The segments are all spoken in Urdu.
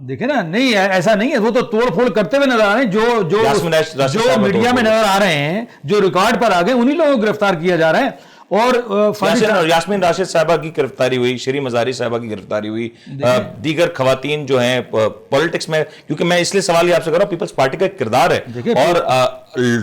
دیکھیں نا, نہیں ایسا نہیں ہے, وہ تو توڑ پھوڑ کرتے ہوئے نظر آ رہے ہیں, جو میڈیا میں نظر آ رہے ہیں, جو ریکارڈ پر آ گئے, انہی لوگوں کو گرفتار کیا جا رہا ہے. اور یاسمین راشد صاحبہ کی گرفتاری ہوئی, شیریں مزاری صاحبہ کی گرفتاری ہوئی, دیگر خواتین جو ہیں پولیٹکس میں, کیونکہ میں اس لیے سوال یہ آپ سے کر رہا ہوں, پیپلز پارٹی کا ایک کردار ہے اور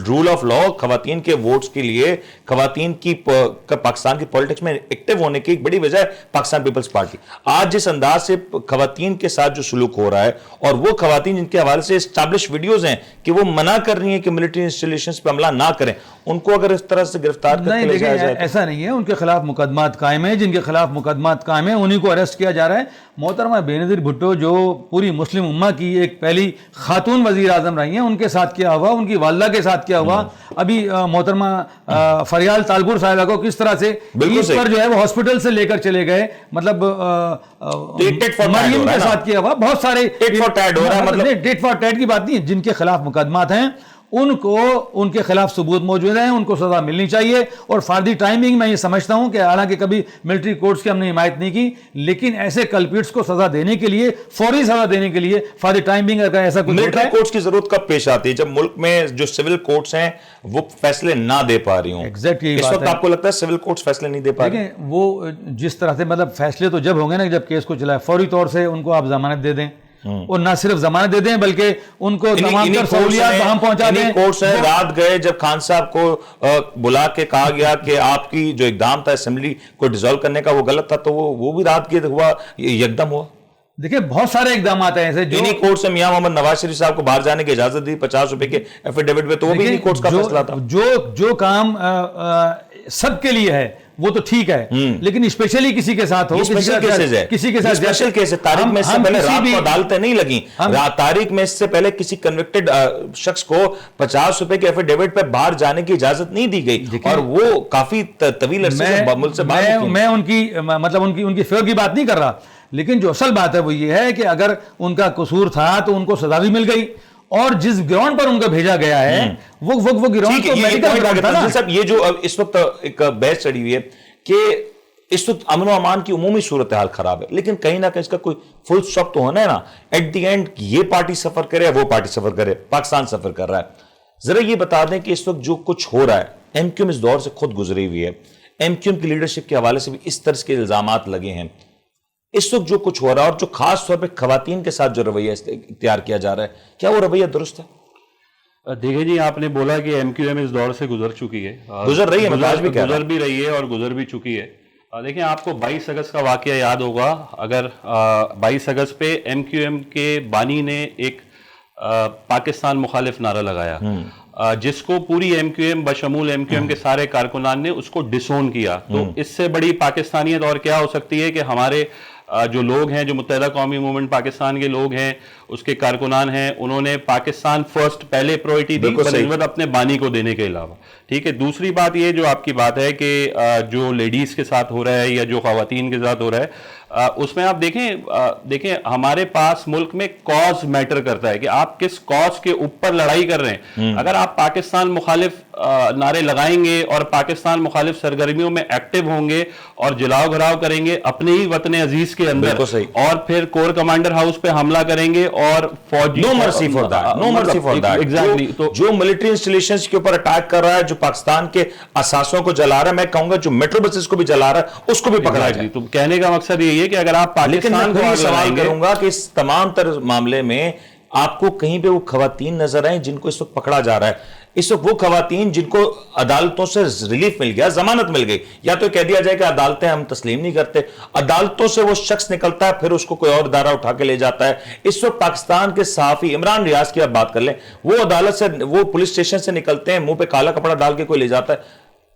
رول آف لا, خواتین کے ووٹس کے لیے, خواتین کی پاکستان کی پولیٹکس میں ایکٹیو ہونے کی ایک بڑی وجہ ہے پاکستان پیپلز پارٹی. آج جس انداز سے خواتین کے ساتھ جو سلوک ہو رہا ہے, اور وہ خواتین جن کے حوالے سے اسٹیبلش ویڈیوز ہیں کہ وہ منع کر رہی ہیں کہ ملٹری انسٹالیشنز پہ حملہ نہ کریں, ان کو اگر اس طرح سے گرفتار کر کے لے جایا جائے, ایسا نہیں ہے. ان کے خلاف مقدمات قائم ہیں, جن کے خلاف مقدمات قائم ہیں انہی کو اریسٹ کیا جا رہا ہے. محترمہ بینظیر بھٹو جو پوری مسلم امہ کی ایک پہلی خاتون وزیر اعظم رہی ہیں, ان کے ساتھ کیا ہوا, ان کی والدہ کے ساتھ کیا ہوا, ابھی محترمہ فریال تالپور صاحبہ کو کس طرح سے عید پر جو ہے وہ ہاسپٹل سے لے کر چلے گئے, مطلب مریم کے ساتھ کیا ہوا, بہت سارے ٹیٹ فار ٹیٹ کی بات نہیں, جن کے خلاف مقدمات ہیں ان کو, ان کے خلاف ثبوت موجود ہیں, ان کو سزا ملنی چاہیے. اور فار دی ٹائمنگ میں یہ سمجھتا ہوں کہ حالانکہ کبھی ملٹری کورٹس کی ہم نے حمایت نہیں کی, لیکن ایسے کلپریٹس کو سزا دینے کے لیے, فوری سزا دینے کے لیے فار دی ٹائمنگ اگر ایسا کچھ ملٹری کورٹس کی ضرورت کب پیش آتی ہے؟ جب ملک میں جو سول کورٹس ہیں وہ فیصلے نہ دے پا رہی ہوں. ایگزیکٹلی اس وقت آپ کو لگتا ہے سول کورٹس فیصلے نہیں دے پا رہے؟ وہ جس طرح سے مطلب فیصلے تو جب ہوں گے نا, جب کیس کو چلائے, فوری طور سے ان کو آپ ضمانت دے دیں, اور نہ صرف ضمانت دے دیں بلکہ ان کو تمام تر سہولیات وہاں پہنچا دیں. کورٹس ہیں, رات گئے جب خان صاحب کو بلا کے کہا گیا کہ آپ کی جو اقدام تھا اسمبلی کو ڈیزالو کرنے کا وہ غلط تھا, تو وہ بھی رات کے ہوا, یکدم ہوا. دیکھیں بہت سارے اقدامات ہیں ایسے جو انہی کورٹ سے میاں محمد نواز شریف صاحب کو باہر جانے کی اجازت دی 50 روپے کے ایفیڈیوٹ پہ, تو وہ بھی انہی کورٹس کا فیصلہ تھا. جو کام سب کے لیے ہے وہ تو ٹھیک ہے, لیکن اسپیشلی کسی کے ساتھ ہو, کسی کے ساتھ اسپیشل کیس ہے. تاریخ میں اس سے پہلے رات کو عدالتیں نہیں لگیں, تاریخ میں اس سے پہلے کسی کنوکٹڈ شخص کو 50 روپے کے ایفیڈیوٹ پہ باہر جانے کی اجازت نہیں دی گئی, اور وہ کافی طویل عرصے سے ملک سے باہر. میں ان کی مطلب ان کی فیور کی بات نہیں کر رہا, لیکن جو اصل بات ہے وہ یہ ہے کہ اگر ان کا قصور تھا تو ان کو سزا بھی مل گئی, اور جس گراؤنڈ پر ان کو بھیجا گیا ہے وہ گراؤنڈ تو میڈیکل گراؤنڈ تھا نا. یہ جو اس وقت ایک بحث چڑھی ہوئی ہے کہ اس وقت امن و امان کی عمومی صورتحال خراب ہے, لیکن کہیں نہ کہیں اس کا کوئی فل اسٹاپ تو ہونا ہے نا. ایٹ دی اینڈ یہ پارٹی سفر کرے, وہ پارٹی سفر کرے, پاکستان سفر کر رہا ہے. ذرا یہ بتا دیں کہ اس وقت جو کچھ ہو رہا ہے, ایم کیو ایم اس دور سے خود گزری ہوئی ہے, ایم کیو ایم کی لیڈرشپ کے حوالے سے بھی اس طرح کے الزامات لگے ہیں. اس وقت جو کچھ ہو رہا ہے, اور جو خاص طور پہ خواتین کے ساتھ جو رویہ اختیار کیا جا رہا ہے, کیا وہ رویہ درست ہے؟ دیکھیں جی, آپ نے بولا کہ ایم کیو ایم اس دور سے گزر چکی ہے, گزر رہی ہے, گزر بھی رہی ہے اور گزر بھی چکی ہے. دیکھیں آپ کو 22 اگست کا واقعہ یاد ہوگا. اگر 22 اگست پہ ایم کیو ایم کے بانی نے ایک پاکستان مخالف نعرہ لگایا, جس کو پوری ایم کیو ایم بشمول ایم کیو ایم کے سارے کارکنان نے اس کو ڈسون کیا. تو اس سے بڑی پاکستانیت اور کیا ہو سکتی ہے کہ ہمارے جو لوگ ہیں, جو متحدہ قومی موومنٹ پاکستان کے لوگ ہیں, اس کے کارکنان ہیں, انہوں نے پاکستان فرسٹ پہلے پرائورٹی دی بنسبت اپنے بانی کو دینے کے علاوہ. ٹھیک ہے, دوسری بات یہ جو آپ کی بات ہے کہ جو لیڈیز کے ساتھ ہو رہا ہے یا جو خواتین کے ساتھ ہو رہا ہے, اس میں آپ دیکھیں ہمارے پاس ملک میں کاز میٹر کرتا ہے کہ آپ کس کاز کے اوپر لڑائی کر رہے ہیں. اگر آپ پاکستان مخالف نعرے لگائیں گے اور پاکستان مخالف سرگرمیوں میں ایکٹیو ہوں گے اور جلاؤ گھراؤ کریں گے اپنے ہی وطن عزیز کے اندر, اور پھر کور کمانڈر ہاؤس پہ حملہ کریں گے اور فوجی, نو مرسی فار دیٹ, نو مرسی فار دیٹ. ایگزیکٹلی, تو جو ملٹری انسٹالیشنز کے اوپر اٹیک کر رہا ہے, جو پاکستان کے اثاثوں کو جلا رہا ہے, میں کہوں گا جو میٹرو بسز کو بھی جلا رہا ہے اس کو بھی پکڑا جائے. تو کہنے کا مقصد یہ ہے کہ اگر آپ پاکستان کو سوال کروں گا کہ اس تمام تر معاملے میں آپ کو کہیں پہ وہ خواتین نظر آئیں جن کو اس وقت پکڑا جا رہا ہے, اس وقت وہ خواتین جن کو عدالتوں سے ریلیف مل گیا, ضمانت مل گئی, یا تو کہہ دیا جائے کہ عدالتیں ہم تسلیم نہیں کرتے, عدالتوں سے وہ شخص نکلتا ہے پھر اس کو کوئی اور ادارہ اٹھا کے لے جاتا ہے. اس وقت پاکستان کے صحافی عمران ریاض کی آپ بات کر لیں, وہ عدالت سے, وہ پولیس اسٹیشن سے نکلتے ہیں, منہ پہ کالا کپڑا ڈال کے کوئی لے جاتا ہے.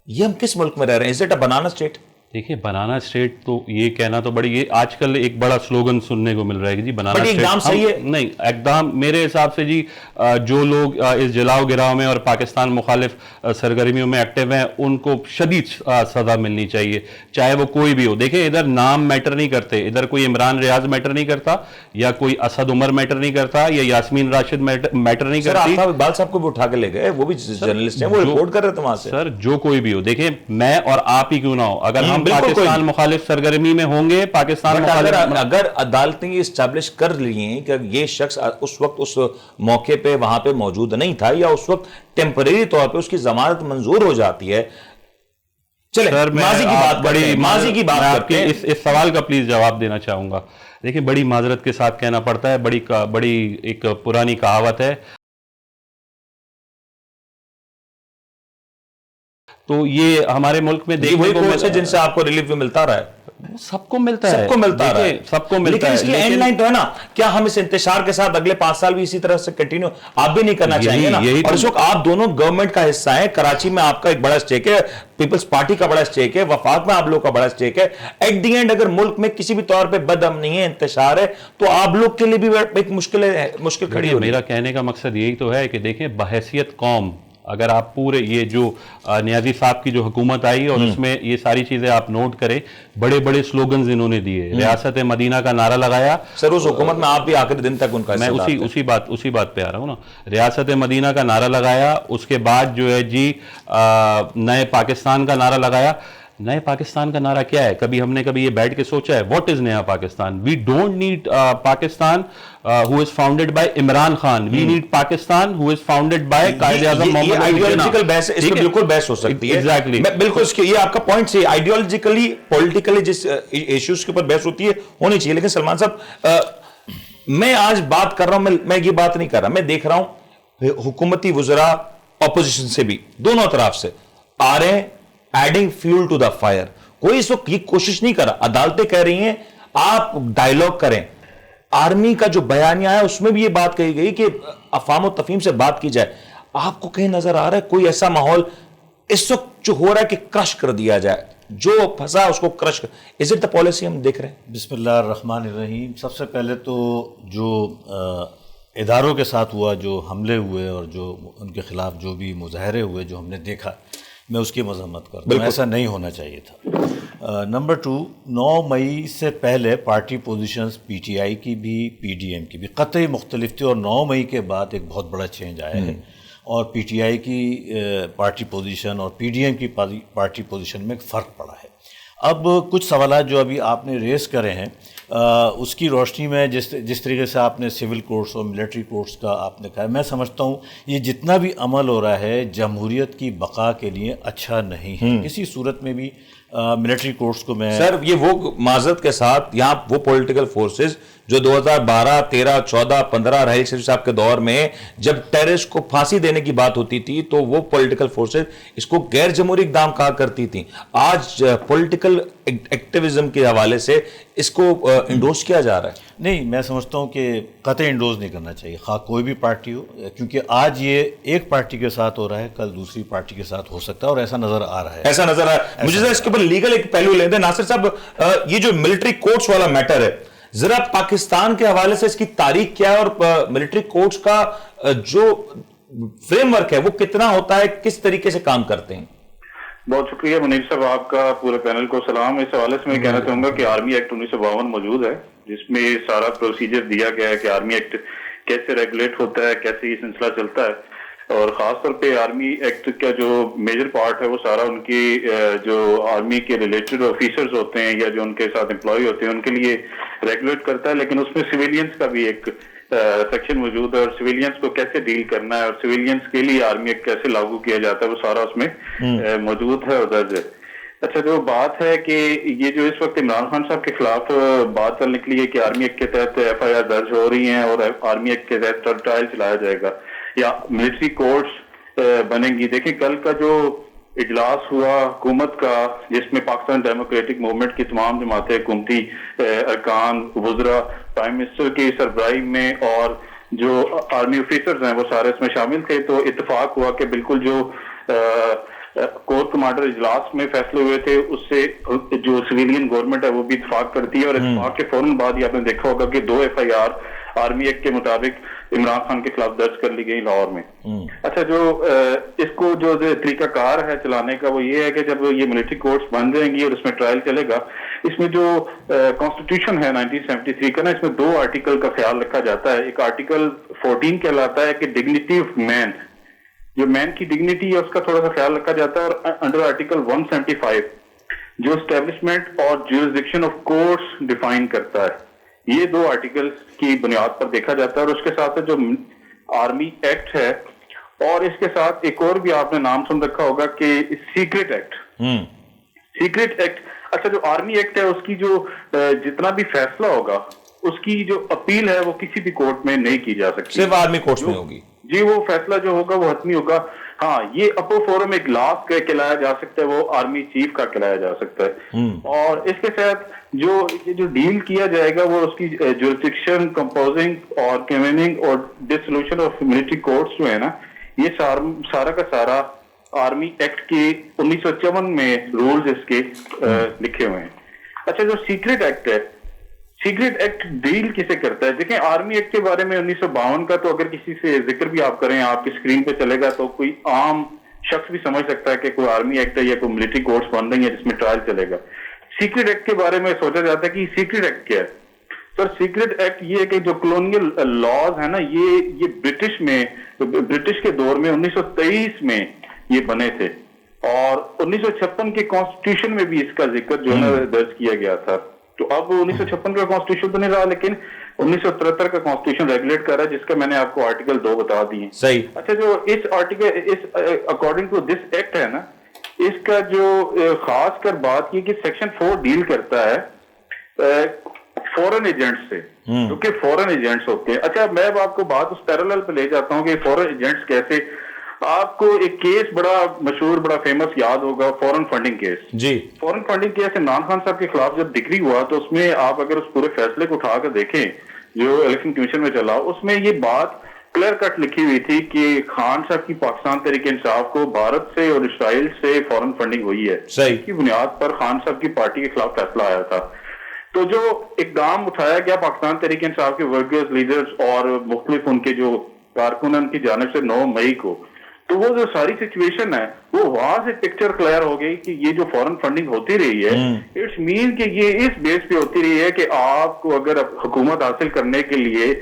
یہ ہم کس ملک میں رہ رہے ہیں؟ از اٹ اے بنانا اسٹیٹ؟ دیکھیے بنانا اسٹیٹ تو یہ کہنا تو بڑی, یہ آج کل ایک بڑا سلوگن سننے کو مل رہا ہے کہ جی بنانا اسٹیٹ. نہیں, اقدام میرے حساب سے جی جو لوگ اس جلاؤ گراؤ میں اور پاکستان مخالف سرگرمیوں میں ایکٹیو ہیں ان کو شدید سزا ملنی چاہیے, چاہے وہ کوئی بھی ہو. دیکھیں ادھر نام میٹر نہیں کرتے, ادھر کوئی عمران ریاض میٹر نہیں کرتا, یا کوئی اسد عمر میٹر نہیں کرتا, یا یاسمین راشد میٹر نہیں کرتی. اقبال صاحب کو بھی اٹھا کے لے گئے, وہ بھی جرنلسٹ ہیں, وہ رپورٹ کر رہے تھے وہاں سے. سر جو کوئی بھی ہو, دیکھیں میں اور آپ ہی کیوں نہ ہو, اگر ہم ہم پاکستان مخالف سرگرمی میں ہوں گے. پاکستان اگر عدالتیں یہ اسٹیبلش کر لی ہیں کہ یہ شخص اس وقت اس موقع پہ وہاں پہ موجود نہیں تھا یا اس وقت ٹیمپریری طور پہ اس کی ضمانت منظور ہو جاتی ہے. چلیں ماضی کی بات بڑی ماضی کی بات کرتے ہیں. اس سوال کا پلیز جواب دینا چاہوں گا. دیکھیں بڑی معذرت کے ساتھ کہنا پڑتا ہے, بڑی ایک پرانی کہاوت ہے. تو یہ ہمارے ملک میں دیکھنے کو ملتا ہے جن سے آپ کو ریلیف بھی ملتا رہا ہے. سب کو ملتا ہے, سب کو ملتا ہے, سب کو ملتا ہے. لیکن اس کی اینڈ لائن تو ہے نا, کیا ہم اس انتشار کے ساتھ اگلے 5 سال بھی اسی طرح سے کنٹینیو آپ بھی نہیں کرنا چاہیں گے نا؟ اور اس وقت آپ دونوں گورنمنٹ کا حصہ ہیں. کراچی میں آپ کا ایک بڑا اسٹیک ہے, پیپلز پارٹی کا بڑا اسٹیک ہے, وفاق میں آپ لوگ کا بڑا اسٹیک ہے. ایٹ دی اینڈ اگر ملک میں کسی بھی طور پہ بد امنی ہے, انتشار ہے, تو آپ لوگ کے لیے بھی ایک مشکل کھڑی ہو. میرا کہنے کا مقصد یہی تو ہے کہ دیکھیں بحیثیت قوم, اگر آپ پورے یہ جو نیازی صاحب کی جو حکومت آئی اور اس میں یہ ساری چیزیں آپ نوٹ کریں, بڑے بڑے سلوگنز انہوں نے دیے. ریاست مدینہ کا نارہ لگایا. سر اس حکومت میں آپ بھی آخری دن تک ان کا, میں اسی بات پہ آ رہا ہوں نا. ریاست مدینہ کا نعرہ لگایا, اس کے بعد جو ہے جی نئے پاکستان کا نعرہ لگایا. نئے پاکستان کا نعرہ کیا ہے؟ کبھی یہ بیٹھ کے سوچا ہے واٹ از نیا Pakistan? We don't need Pakistan who is founded by Imran Khan. we need Pakistan who is founded by Quaid Azam Muhammad Ali Jinnah. Ideological بحث ہے, اس میں بالکل بحث ہو سکتی ہے. ایگزیکٹلی بالکل, اس کے یہ آپ کا پوائنٹ سے آئیڈیالوجیکلی پولیٹیکلی جس ایشوز کے اوپر بحث ہوتی ہے ہونی چاہیے. لیکن سلمان صاحب میں آج بات کر رہا ہوں, میں یہ بات نہیں کر رہا, میں دیکھ رہا ہوں حکومتی وزراء اپوزیشن سے بھی دونوں طرف سے آ رہے ہیں adding fuel to the fire. کوئی اس وقت یہ کوشش نہیں کر رہا. عدالتیں کہہ رہی ہیں آپ ڈائیلاگ کریں. آرمی کا جو بیانیہ ہے اس میں بھی یہ بات کہی گئی کہ افہام و تفہیم سے بات کی جائے. آپ کو کہیں نظر آ رہا ہے کوئی ایسا ماحول اس وقت جو ہو رہا ہے کہ کرش کر دیا جائے, جو پھنسا اس کو کرش کر, از اٹ دا پالیسی ہم دیکھ رہے ہیں؟ بسم اللہ الرحمن الرحیم. سب سے پہلے تو جو اداروں کے ساتھ ہوا, جو حملے ہوئے اور جو ان کے خلاف جو بھی مظاہرے ہوئے جو ہم نے دیکھا, میں اس کی مذمت کرتا ہوں. ایسا نہیں ہونا چاہیے تھا. نمبر 2, 9 مئی سے پہلے party positions P T I کی بھی پی ڈی ایم کی بھی قطعی مختلف تھی, اور 9 مئی کے بعد ایک بہت بڑا چینج آیا ہے, اور پی ٹی آئی کی پارٹی پوزیشن اور پی ڈی ایم کی پارٹی پوزیشن میں ایک فرق پڑا ہے. اب کچھ سوالات جو ابھی آپ نے ریز کرے ہیں اس کی روشنی میں جس طریقے سے آپ نے سول کورٹس اور ملٹری کورٹس کا آپ نے کہا, میں سمجھتا ہوں یہ جتنا بھی عمل ہو رہا ہے جمہوریت کی بقا کے لیے اچھا نہیں ہے. کسی صورت میں بھی ملٹری کورٹس کو میں سر یہ وہ معذرت کے ساتھ یہاں وہ پولیٹیکل فورسز جو 2012 13 14 15 راہیل شریف صاحب کے دور میں جب ٹیررسٹ کو پھانسی دینے کی بات ہوتی تھی تو وہ پولیٹیکل فورسز اس کو غیر جمہوری اقدام کہا کرتی تھیں. آج پولیٹیکل ایکٹیویزم کے حوالے سے اس کو انڈورس کیا جا رہا ہے. نہیں, میں سمجھتا ہوں کہ قطعی انڈورس نہیں کرنا چاہیے, خواہ کوئی بھی پارٹی ہو, کیونکہ آج یہ ایک پارٹی کے ساتھ ہو رہا ہے, کل دوسری پارٹی کے ساتھ ہو سکتا ہے, اور ایسا نظر آ رہا ہے. مجھے اس کے اوپر لیگل ایک پہلو لیتے ہیں. ناصر صاحب, یہ جو ملٹری کورٹس والا میٹر ہے, ذرا پاکستان کے حوالے سے اس کی تاریخ کیا ہے, اور ملٹری کورٹس کا جو فریم ورک ہے وہ کتنا ہوتا ہے, کس طریقے سے کام کرتے ہیں؟ بہت شکریہ منیر صاحب, آپ کا پورے پینل کو سلام. اس حوالے سے میں کہنا چاہوں گا کہ آرمی ایکٹ 1952 موجود ہے, جس میں سارا پروسیجر دیا گیا ہے کہ آرمی ایکٹ کیسے ریگولیٹ ہوتا ہے, کیسے یہ سلسلہ چلتا ہے. اور خاص طور پہ آرمی ایکٹ کا جو میجر پارٹ ہے وہ سارا ان کی جو آرمی کے ریلیٹڈ آفیسرز ہوتے ہیں یا جو ان کے ساتھ امپلائی ہوتے ہیں ان کے لیے ریگولیٹ کرتا ہے. لیکن اس میں سویلینز کا بھی ایک سیکشن موجود ہے, اور سویلینز کو کیسے ڈیل کرنا ہے اور سویلینز کے لیے آرمی ایکٹ کیسے لاگو کیا جاتا ہے وہ سارا اس میں موجود ہے اور درج ہے. اچھا, جو بات ہے کہ یہ جو اس وقت عمران خان صاحب کے خلاف بات چلنے کے لیے کہ آرمی ایکٹ کے تحت ایف آئی آر درج ہو رہی ہیں اور آرمی ایکٹ کے تحت ٹرائل چلایا جائے گا یا ملٹری کورٹس بنیں گی. دیکھیں کل کا جو اجلاس ہوا حکومت کا, جس میں پاکستان ڈیموکریٹک موومنٹ کی تمام جماعتیں, حکومتی ارکان, وزراء, پرائم منسٹر کی سربراہی میں اور جو آرمی آفیسرز ہیں وہ سارے اس میں شامل تھے, تو اتفاق ہوا کہ بالکل جو کور کمانڈر اجلاس میں فیصلے ہوئے تھے اس سے جو سویلین گورنمنٹ ہے وہ بھی اتفاق کرتی ہے. اور اتفاق کے فوراً بعد یہ آپ نے دیکھا ہوگا کہ 2 F I R army act کے مطابق عمران خان کے خلاف درج کر لی گئی لاہور میں. اچھا, جو اس کو جو طریقہ کار ہے چلانے کا وہ یہ ہے کہ جب یہ ملٹری کورٹس بن جائیں گی اور اس میں ٹرائل چلے گا, اس میں جو کانسٹیٹیوشن ہے 1973 کا نا, اس میں 2 آرٹیکل کا خیال رکھا جاتا ہے. ایک آرٹیکل 14 کہلاتا ہے کہ ڈگنیٹی آف مین, جو مین کی ڈگنیٹی ہے اس کا تھوڑا سا خیال رکھا جاتا ہے, اور انڈر آرٹیکل 175 جو اسٹیبلشمنٹ اور جورسڈکشن آف کورٹس ڈیفائن کرتا ہے. یہ 2 آرٹیکلس کی بنیاد پر دیکھا جاتا ہے. اور اس کے ساتھ جو آرمی ایکٹ ہے اور اس کے ساتھ ایک اور بھی آپ نے نام سن رکھا ہوگا کہ سیکرٹ ایکٹ. سیکرٹ ایکٹ, اچھا جو آرمی ایکٹ ہے اس کی جو جتنا بھی فیصلہ ہوگا اس کی جو اپیل ہے وہ کسی بھی کورٹ میں نہیں کی جا سکتی, صرف آرمی کورٹس میں ہوگی. جی وہ فیصلہ جو ہوگا وہ حتمی ہوگا. ہاں یہ اپو فورم اجلاس کا کہلایا جا سکتا ہے, وہ آرمی چیف کا کہلایا جا سکتا ہے. اور اس کے ساتھ جو ڈیل کیا جائے گا وہ اس کی جورسڈکشن, کمپوزنگ اور کنویننگ اور ڈسولوشن آف ملٹری کورٹس جو ہے نا, یہ سارا کا سارا آرمی ایکٹ کے 1954 میں رولز اس کے لکھے ہوئے ہیں. اچھا جو سیکرٹ ایکٹ ہے, سیکرٹ ایکٹ ڈیل کسے کرتا ہے؟ دیکھیں آرمی ایکٹ کے بارے میں 1952 کا تو اگر کسی سے ذکر بھی آپ کریں, آپ کی اسکرین پہ چلے گا تو کوئی عام شخص بھی سمجھ سکتا ہے کہ کوئی آرمی ایکٹ ہے یا کوئی ملٹری کورٹس بن رہی ہے جس میں ٹرائل چلے گا. سیکرٹ ایکٹ کے بارے میں سوچا جاتا ہے کہ سیکرٹ ایکٹ کیا ہے. سر سیکرٹ ایکٹ یہ ہے کہ جو کلونیل لاز ہے نا, یہ برٹش کے دور میں 1923 میں یہ بنے تھے, اور 1956 کے کانسٹیٹیوشن میں بھی اس کا ذکر جو ہے درج کیا گیا تھا. تو اب 1956 کا کانسٹیٹیوشن تو نہیں رہا, لیکن 1973 کا کانسٹیٹیوشن ریگولیٹ کر رہا ہے, جس کا میں نے آپ کو آرٹیکل 2 بتا دیے. صحیح. اچھا جو اس article according to this act ہے نا, اس کا جو خاص کر بات کی کہ سیکشن 4 ڈیل کرتا ہے فورن ایجنٹ سے, جو کہ فورن ایجنٹس ہوتے ہیں. اچھا میں اب آپ کو بات اس پیرالل پہ لے جاتا ہوں کہ فورن ایجنٹس کیسے. آپ کو ایک کیس بڑا مشہور, بڑا فیمس یاد ہوگا, فورن فنڈنگ کیس. جی فورن فنڈنگ کیس عمران خان صاحب کے خلاف جب ڈگری ہوا تو اس میں آپ اگر اس پورے فیصلے کو اٹھا کر دیکھیں جو الیکشن کمیشن میں چلا, اس میں یہ بات کلیئر کٹ لکھی ہوئی تھی کہ خان صاحب کی پاکستان تحریک انصاف کو بھارت سے اور اسرائیل سے فورن فنڈنگ ہوئی ہے. صحیح. اس کی بنیاد پر خان صاحب کی پارٹی کے خلاف فیصلہ آیا تھا. تو جو اقدام اٹھایا گیا پاکستان تحریک انصاف کے ورکرز, لیڈرز اور مختلف ان کے جو کارکن ان کی جانب سے 9 مئی کو, تو وہ جو ساری سچویشن ہے وہ وہاں سے پکچر کلیئر ہو گئی کہ یہ جو فورن فنڈنگ ہوتی رہی ہے, اٹس مین کہ یہ اس بیس پہ ہوتی رہی ہے کہ آپ کو اگر حکومت حاصل کرنے کے لیے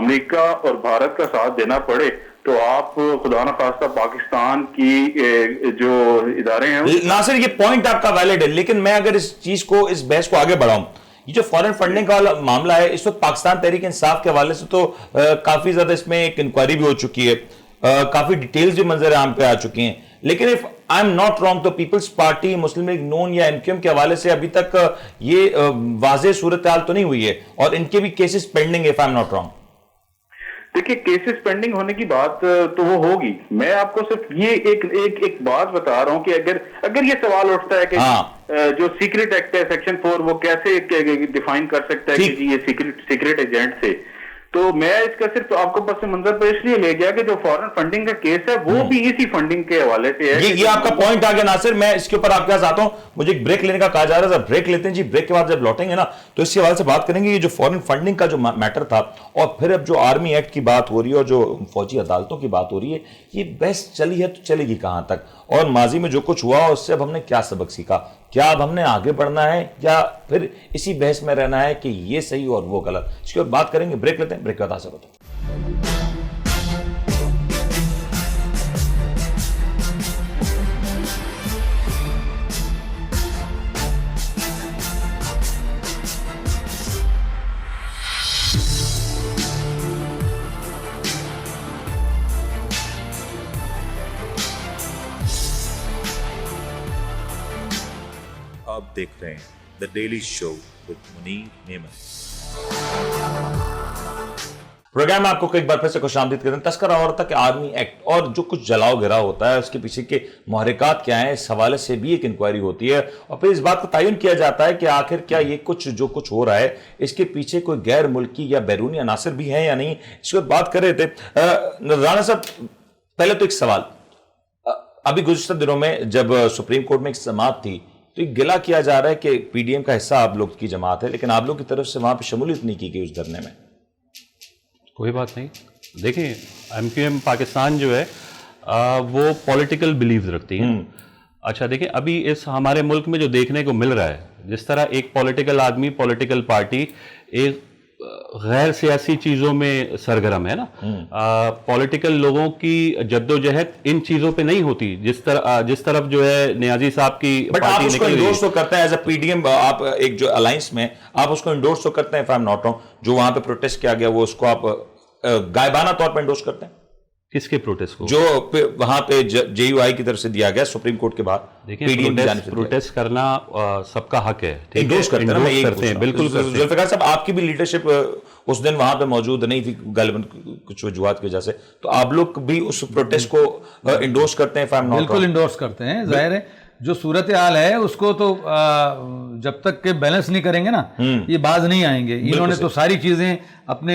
امریکہ اور بھارت کا ساتھ دینا پڑے تو آپ خدا نخواستہ پاکستان کی جو ادارے ہیں. ناصر یہ پوائنٹ آپ کا ویلڈ ہے, لیکن میں اگر اس چیز کو, اس بحث کو آگے بڑھاؤں, یہ جو فورن فنڈنگ کا معاملہ ہے اس وقت پاکستان تحریک انصاف کے حوالے سے تو کافی زیادہ اس میں ایک انکوائری بھی ہو چکی ہے, کافی ڈیٹیلز بھی منظر عام پہ آ چکی ہیں, لیکن if I'm not wrong تو پیپلز پارٹی, مسلم لیگ نون یا MQM کے حوالے سے ابھی تک یہ واضح صورتحال تو نہیں ہوئی ہے, اور ان کے بھی cases pending if I'm not wrong. دیکھیں کیسز پینڈنگ ہونے کی بات تو وہ ہوگی. میں آپ کو صرف یہ ایک بات بتا رہا ہوں کہ اگر یہ سوال اٹھتا ہے کہ جو سیکرٹ ایکٹ ہے سیکشن 4 وہ کیسے ڈیفائن کر سکتا ہے کہ جی یہ سیکرٹ ایجنٹ سے, تو میں اس کا صرف آپ کو پس منظر پر اس لیے لے گیا کہ جو فورن فنڈنگ کا کیس ہے وہ بھی اسی فنڈنگ کے حوالے سے ہے. یہ آپ کا پوائنٹ آ گیا ناصر, میں اس کے اوپر آپ کے پاس آتا ہوں, مجھے ایک بریک لینے کا کہا جا رہا ہے, بریک لیتے ہیں جی. بریک کے بعد جب لوٹیں گے نا تو اس کے حوالے سے بات کریں گے یہ جو فورن فنڈنگ کا جو میٹر تھا, اور پھر اب جو آرمی ایکٹ کی بات ہو رہی ہے اور جو فوجی عدالتوں کی بات ہو رہی ہے, یہ بحث چلی ہے تو چلے گی کہاں تک, اور ماضی میں جو کچھ ہوا اس سے اب ہم نے کیا سبق سیکھا, کیا اب ہم نے آگے بڑھنا ہے یا پھر اسی بحث میں رہنا ہے کہ یہ صحیح اور وہ غلط. اس کے بعد بات کریں گے, بریک لیتے ہیں, بریک کے بعد حاصل ہوتا ہے. آپ دیکھ رہے ہیں the daily show with Munir Memon. Programme آپ کو ایک بار پھر سے خوش آمدید کرتے ہیں. تذکرہ ہو رہا تھا کہ آرمی ایکٹ اور جو کچھ جلاؤ گرا ہوتا ہے اس کے پیچھے کے محرکات کیا ہیں, اس حوالے سے بھی ایک انکوائری ہوتی ہے, اور پھر اس بات کا تعین کیا جاتا ہے کہ آخر کیا یہ جو کچھ ہو رہا ہے اس کے پیچھے کوئی غیر ملکی یا بیرونی عناصر بھی ہیں یا نہیں. اس کے بعد بات کر رہے تھے رانا صاحب. پہلے تو ایک سوال, ابھی گزشتہ دنوں میں جب سپریم کورٹ میں ایک سماعت تھی تو ایک گلہ کیا جا رہا ہے کہ پی ڈی ایم کا حصہ آپ لوگ کی جماعت ہے, لیکن آپ لوگ کی طرف سے وہاں پہ شمولیت نہیں کی گئی اس دھرنے میں. کوئی بات نہیں. دیکھیں MQM پاکستان جو ہے وہ پولیٹیکل بلیوز رکھتی ہیں. اچھا دیکھیں ابھی اس ہمارے ملک میں جو دیکھنے کو مل رہا ہے, جس طرح ایک پولیٹیکل آدمی, پولیٹیکل پارٹی ایک غیر سیاسی چیزوں میں سرگرم ہے نا. پولیٹیکل لوگوں کی جدوجہد ان چیزوں پہ نہیں ہوتی جس طرف جو ہے نیازی صاحب کی بٹ آپ پارٹی اس کو نکل انڈورس تو کرتے ہیں as a P D M, آپ ایک جو الائنس میں آپ اس کو انڈورس تو کرتے ہیں, if I'm not wrong, جو وہاں پہ پروٹیسٹ کیا گیا وہ اس کو آپ غائبانہ طور پہ انڈورس کرتے ہیں. کس کے پروٹیسٹ کو؟ جو وہاں پہ جے یو آئی کی طرف سے دیا گیا سپریم کورٹ کے بعد. دیکھیں پروٹیسٹ کرنا سب کا حق ہے, انڈورس کرتے ہیں بالکل. ذوالفقار صاحب آپ کی بھی لیڈرشپ اس دن وہاں پہ موجود نہیں تھی غالباً کچھ وجوہات کی وجہ سے, تو آپ لوگ بھی اس پروٹیسٹ کو انڈورس کرتے ہیں؟ بالکل انڈورس کرتے ہیں. ظاہر ہے جو صورتحال ہے اس کو تو جب تک کہ بیلنس نہیں کریں گے نا یہ باز نہیں آئیں گے. انہوں نے تو ساری چیزیں اپنے